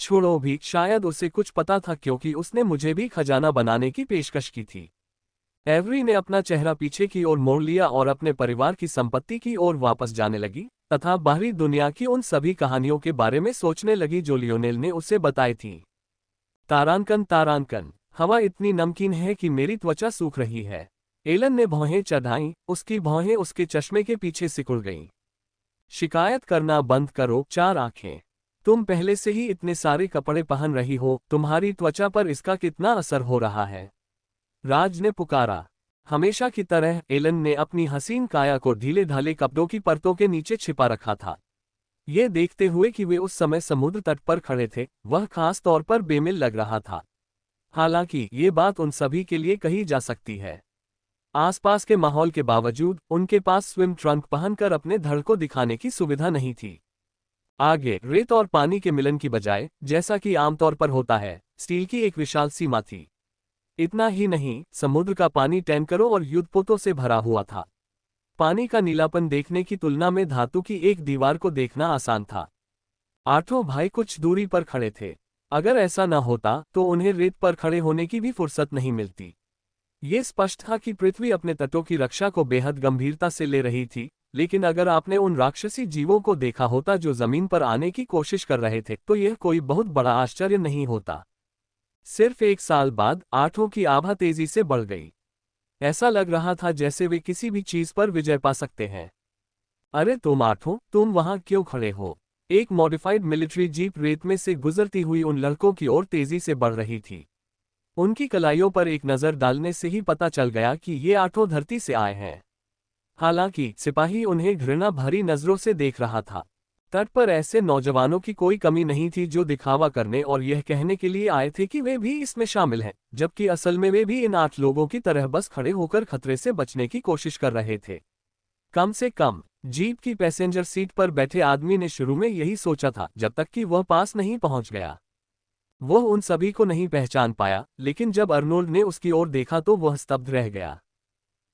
छोड़ो भी, शायद उसे कुछ पता था क्योंकि उसने मुझे भी खजाना बनाने की पेशकश की थी। एवरी ने अपना चेहरा पीछे की ओर मोड़ लिया और अपने परिवार की संपत्ति की ओर वापस जाने लगी, तथा बाहरी दुनिया की उन सभी कहानियों के बारे में सोचने लगी जो लियोनेल ने उसे बताई थी। तारांकन तारांकन, हवा इतनी नमकीन है कि मेरी त्वचा सूख रही है। एलन ने भौहें चढ़ाईं, उसकी भौहें उसके चश्मे के पीछे सिकुड़ गईं। शिकायत करना बंद करो, चार आंखें। तुम पहले से ही इतने सारे कपड़े पहन रही हो, तुम्हारी त्वचा पर इसका कितना असर हो रहा है? राज ने पुकारा। हमेशा की तरह एलन ने अपनी हसीन काया को ढीले ढाले कपड़ों की परतों के नीचे छिपा रखा था। ये देखते हुए कि वे उस समय समुद्र तट पर खड़े थे, वह खास तौर पर बेमिल लग रहा था। हालांकि ये बात उन सभी के लिए कही जा सकती है। आसपास के माहौल के बावजूद उनके पास स्विम ट्रंक पहनकर अपने धड़ को दिखाने की सुविधा नहीं थी। आगे रेत और पानी के मिलन की बजाय, जैसा कि आमतौर पर होता है, स्टील की एक विशाल सीमा थी। इतना ही नहीं, समुद्र का पानी टैंकरों और युद्धपोतों से भरा हुआ था। पानी का नीलापन देखने की तुलना में धातु की एक दीवार को देखना आसान था। आठों भाई कुछ दूरी पर खड़े थे। अगर ऐसा न होता तो उन्हें रेत पर खड़े होने की भी फुर्सत नहीं मिलती। ये स्पष्ट था कि पृथ्वी अपने तटों की रक्षा को बेहद गंभीरता से ले रही थी, लेकिन अगर आपने उन राक्षसी जीवों को देखा होता जो जमीन पर आने की कोशिश कर रहे थे, तो यह कोई बहुत बड़ा आश्चर्य नहीं होता। सिर्फ एक साल बाद आठों की आभा तेजी से बढ़ गई। ऐसा लग रहा था जैसे वे किसी भी चीज पर विजय पा सकते हैं। अरे तुम आठों, तुम वहां क्यों खड़े हो? एक मॉडिफाइड मिलिट्री जीप रेत में से गुजरती हुई उन लड़कों की ओर तेजी से बढ़ रही थी। उनकी कलाइयों पर एक नजर डालने से ही पता चल गया कि ये आठों धरती से आए हैं। हालांकि सिपाही उन्हें घृणा भरी नजरों से देख रहा था। तट पर ऐसे नौजवानों की कोई कमी नहीं थी जो दिखावा करने और यह कहने के लिए आए थे कि वे भी इसमें शामिल हैं, जबकि असल में वे भी इन 8 लोगों की तरह बस खड़े होकर खतरे से बचने की कोशिश कर रहे थे। कम से कम जीप की पैसेंजर सीट पर बैठे आदमी ने शुरू में यही सोचा था, जब तक कि वह पास नहीं पहुंच गया। वह उन सभी को नहीं पहचान पाया, लेकिन जब अर्नोल्ड ने उसकी ओर देखा तो वह स्तब्ध रह गया।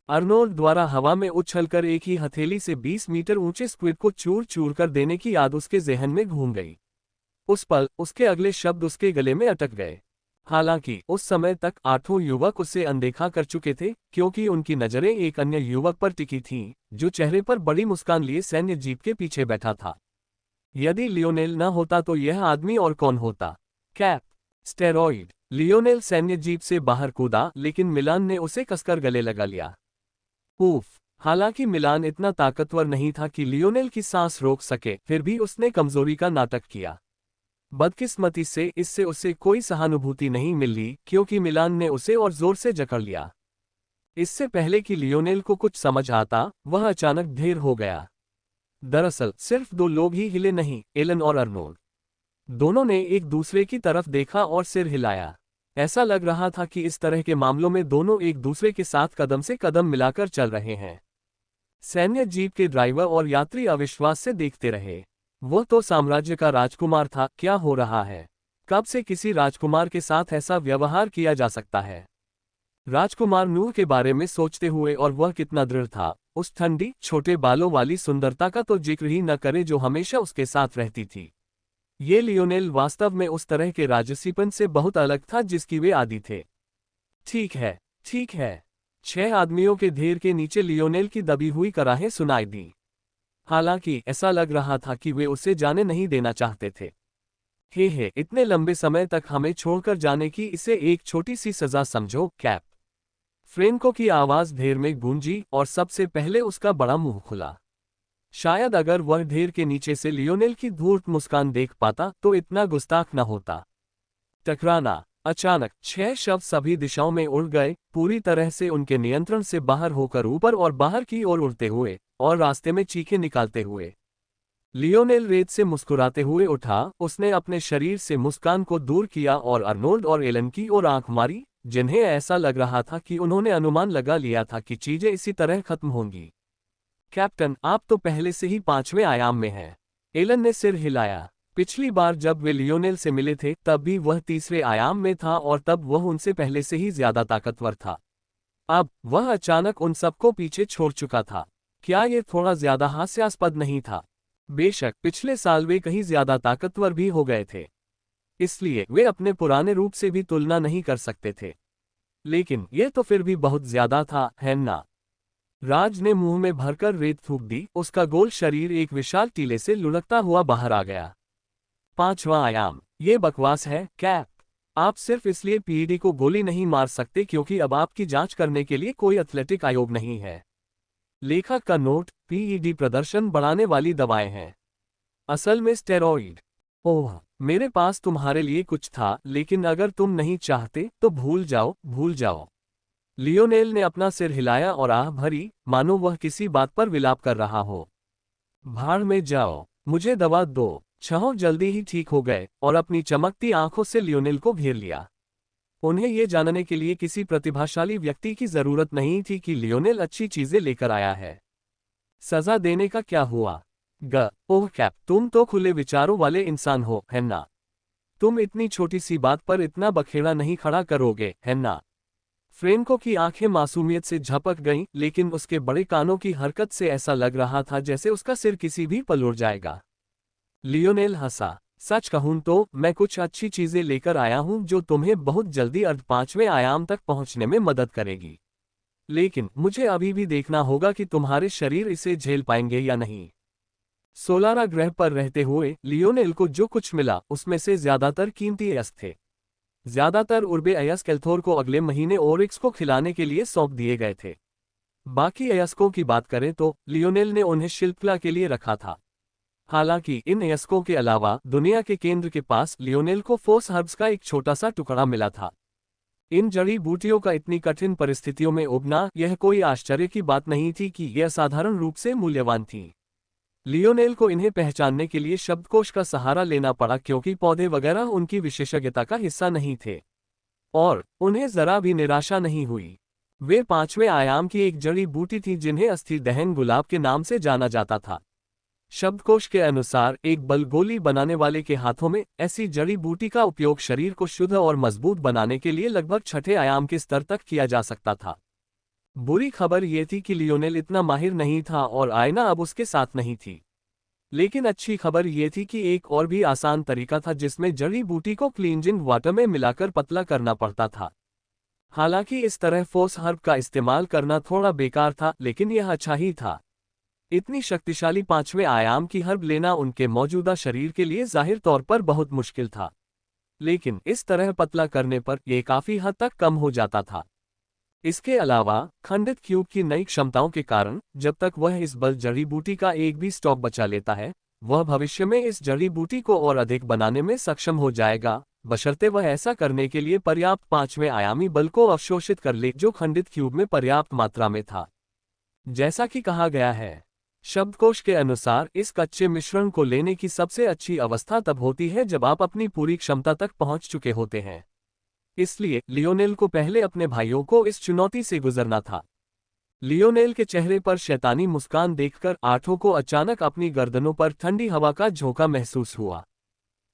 अर्नोल्ड द्वारा हवा में उछलकर एक ही हथेली से 20 मीटर ऊंचे स्क्विड को चूर चूर कर देने की याद उसके जहन में घूम गई। उस पल उसके अगले शब्द उसके गले में अटक गए। हालांकि उस समय तक आठों युवक उसे अनदेखा कर चुके थे, क्योंकि उनकी नजरें एक अन्य युवक पर टिकी थीं, जो चेहरे पर बड़ी मुस्कान लिए सैन्य जीप के पीछे बैठा था। यदि लियोनेल न होता तो यह आदमी और कौन होता? Cap steroid. लियोनेल सैन्य जीप से बाहर कूदा, लेकिन मिलान ने उसे कसकर गले लगा लिया। उफ! हालांकि मिलान इतना ताकतवर नहीं था कि लियोनेल की सांस रोक सके, फिर भी उसने कमजोरी का नाटक किया। बदकिस्मती से इससे उसे कोई सहानुभूति नहीं मिली, क्योंकि मिलान ने उसे और जोर से जकड़ लिया। इससे पहले कि लियोनेल को कुछ समझ आता, वह अचानक ढेर हो गया। दरअसल सिर्फ 2 लोग ही हिले नहीं, एलन और अर्नोल्ड। दोनों ने एक दूसरे की तरफ देखा और सिर हिलाया। ऐसा लग रहा था कि इस तरह के मामलों में दोनों एक दूसरे के साथ कदम से कदम मिलाकर चल रहे हैं। सैन्य जीप के ड्राइवर और यात्री अविश्वास से देखते रहे। वो तो साम्राज्य का राजकुमार था, क्या हो रहा है? कब से किसी राजकुमार के साथ ऐसा व्यवहार किया जा सकता है? राजकुमार नूर के बारे में सोचते हुए, और वह कितना दृढ़ था, उस ठंडी छोटे बालों वाली सुंदरता का तो जिक्र ही न करे जो हमेशा उसके साथ रहती थी। ये लियोनेल वास्तव में उस तरह के राजसीपन से बहुत अलग था जिसकी वे आदी थे। ठीक है, ठीक है। 6 आदमियों के ढेर के नीचे लियोनेल की दबी हुई कराहें सुनाई दी। हालांकि ऐसा लग रहा था कि वे उसे जाने नहीं देना चाहते थे। हे, इतने लंबे समय तक हमें छोड़कर जाने की इसे एक छोटी सी सजा समझो, कैप। फ्रेंको की आवाज ढेर में गूंजी और सबसे पहले उसका बड़ा मुंह खुला। शायद अगर वह ढेर के नीचे से लियोनेल की धूर्त मुस्कान देख पाता तो इतना गुस्ताख न होता। टकराना। अचानक 6 शब्द सभी दिशाओं में उड़ गए, पूरी तरह से उनके नियंत्रण से बाहर होकर ऊपर और बाहर की ओर उड़ते हुए, और रास्ते में चीखें निकालते हुए। लियोनेल रेत से मुस्कुराते हुए उठा, उसने अपने शरीर से मुस्कान को दूर किया और अर्नोल्ड और एलन की ओर आंख मारी, जिन्हें ऐसा लग रहा था कि उन्होंने अनुमान लगा लिया था कि चीजें इसी तरह खत्म होंगी। कैप्टन, आप तो पहले से ही 5वें आयाम में हैं। एलन ने सिर हिलाया। पिछली बार जब वे लियोनेल से मिले थे तब भी वह 3रे आयाम में था और तब वह उनसे पहले से ही ज्यादा ताकतवर था। अब वह अचानक उन सबको पीछे छोड़ चुका था। क्या ये थोड़ा ज्यादा हास्यास्पद नहीं था? बेशक पिछले साल वे कहीं ज्यादा ताकतवर भी हो गए थे, इसलिए वे अपने पुराने रूप से भी तुलना नहीं कर सकते थे। लेकिन यह तो फिर भी बहुत ज्यादा था, है ना? राज ने मुंह में भरकर रेत थूक दी, उसका गोल शरीर एक विशाल टीले से लुढ़कता हुआ बाहर आ गया। 5वां आयाम। ये बकवास है, कैप। आप सिर्फ इसलिए पीईडी को गोली नहीं मार सकते क्योंकि अब आपकी जांच करने के लिए कोई एथलेटिक आयोग नहीं है। लेखक का नोट, पीईडी प्रदर्शन बढ़ाने वाली दवाएं हैं, असल में स्टेरॉइड। ओह, मेरे पास तुम्हारे लिए कुछ था, लेकिन अगर तुम नहीं चाहते तो भूल जाओ, भूल जाओ। लियोनेल ने अपना सिर हिलाया और आह भरी, मानो वह किसी बात पर विलाप कर रहा हो। भाड़ में जाओ, मुझे दवा दो। छहों जल्दी ही ठीक हो गए और अपनी चमकती आंखों से लियोनेल को घेर लिया। उन्हें यह जानने के लिए किसी प्रतिभाशाली व्यक्ति की जरूरत नहीं थी कि लियोनेल अच्छी चीजें लेकर आया है। सजा देने का क्या हुआ? ओह कैप, तुम तो खुले विचारों वाले इंसान हो, है ना? तुम इतनी छोटी सी बात पर इतना बखेड़ा नहीं खड़ा करोगे, है ना? फ्रेंको की आंखें मासूमियत से झपक गईं, लेकिन उसके बड़े कानों की हरकत से ऐसा लग रहा था जैसे उसका सिर किसी भी पल उड़ जाएगा। लियोनेल हंसा। सच कहूं तो मैं कुछ अच्छी चीजें लेकर आया हूं जो तुम्हें बहुत जल्दी अर्ध 5वें आयाम तक पहुंचने में मदद करेगी। लेकिन मुझे अभी भी देखना होगा कि तुम्हारे शरीर इसे झेल पाएंगे या नहीं। सोलारा ग्रह पर रहते हुए लियोनेल को जो कुछ मिला उसमें से ज्यादातर कीमती अयस्क थे। ज्यादातर उर्बे अयस्क एल्थोर को अगले महीने ओरिक्स को खिलाने के लिए सौंप दिए गए थे। बाकी अयस्कों की बात करें तो लियोनेल ने उन्हें शिल्पकला के लिए रखा था। हालांकि इन अयस्कों के अलावा दुनिया के केंद्र के पास लियोनेल को फोर्स हर्ब्स का एक छोटा सा टुकड़ा मिला था। इन जड़ी बूटियों का इतनी कठिन परिस्थितियों में उगना यह कोई आश्चर्य की बात नहीं थी कि यह असाधारण रूप से मूल्यवान थी। लियोनेल को इन्हें पहचानने के लिए शब्दकोश का सहारा लेना पड़ा क्योंकि पौधे वगैरह उनकी विशेषज्ञता का हिस्सा नहीं थे। और उन्हें जरा भी निराशा नहीं हुई। वे 5वें आयाम की एक जड़ी बूटी थी जिन्हें अस्थि दहन गुलाब के नाम से जाना जाता था। शब्दकोश के अनुसार एक बलगोली बनाने वाले के हाथों में ऐसी जड़ी बूटी का उपयोग शरीर को शुद्ध और मजबूत बनाने के लिए लगभग 6ठे आयाम के स्तर तक किया जा सकता था। बुरी खबर यह थी कि लियोनेल इतना माहिर नहीं था और आयना अब उसके साथ नहीं थी। लेकिन अच्छी खबर यह थी कि एक और भी आसान तरीका था जिसमें जड़ी बूटी को क्लींजिंग वाटर में मिलाकर पतला करना पड़ता था। हालांकि इस तरह फोर्स हर्ब का इस्तेमाल करना थोड़ा बेकार था, लेकिन यह अच्छा ही था। इतनी शक्तिशाली 5वें आयाम की हर्ब लेना उनके मौजूदा शरीर के लिए जाहिर तौर पर बहुत मुश्किल था, लेकिन इस तरह पतला करने पर यह काफी हद तक कम हो जाता था। इसके अलावा खंडित क्यूब की नई क्षमताओं के कारण जब तक वह इस बल जड़ी बूटी का एक भी स्टॉक बचा लेता है, वह भविष्य में इस जड़ी बूटी को और अधिक बनाने में सक्षम हो जाएगा, बशर्ते वह ऐसा करने के लिए पर्याप्त 5वें आयामी बल को अवशोषित कर ले जो खंडित क्यूब में पर्याप्त मात्रा में था। जैसा कि कहा गया है शब्दकोश के अनुसार, इस कच्चे मिश्रण को लेने की सबसे अच्छी अवस्था तब होती है जब आप अपनी पूरी क्षमता तक पहुंच चुके होते हैं। इसलिए लियोनेल को पहले अपने भाइयों को इस चुनौती से गुजरना था। लियोनेल के चेहरे पर शैतानी मुस्कान देखकर आठों को अचानक अपनी गर्दनों पर ठंडी हवा का झोंका महसूस हुआ।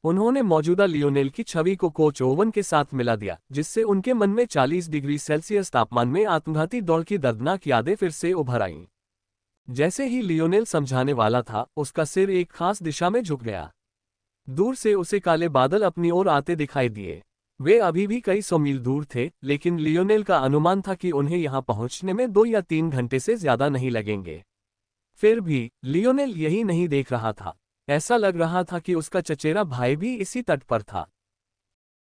उन्होंने मौजूदा लियोनेल की छवि को कोच ओवन के साथ मिला दिया, जिससे उनके मन में 40 डिग्री सेल्सियस तापमान में आत्मघाती दौड़ की दर्दनाक यादें फिर से उभर आईं। जैसे ही लियोनेल समझाने वाला था, उसका सिर एक खास दिशा में झुक गया। दूर से उसे काले बादल अपनी ओर आते दिखाई दिए। वे अभी भी कई सौ मील दूर थे, लेकिन लियोनेल का अनुमान था कि उन्हें यहां पहुंचने में 2 या 3 घंटे से ज्यादा नहीं लगेंगे। फिर भी लियोनेल यही नहीं देख रहा था। ऐसा लग रहा था कि उसका चचेरा भाई भी इसी तट पर था।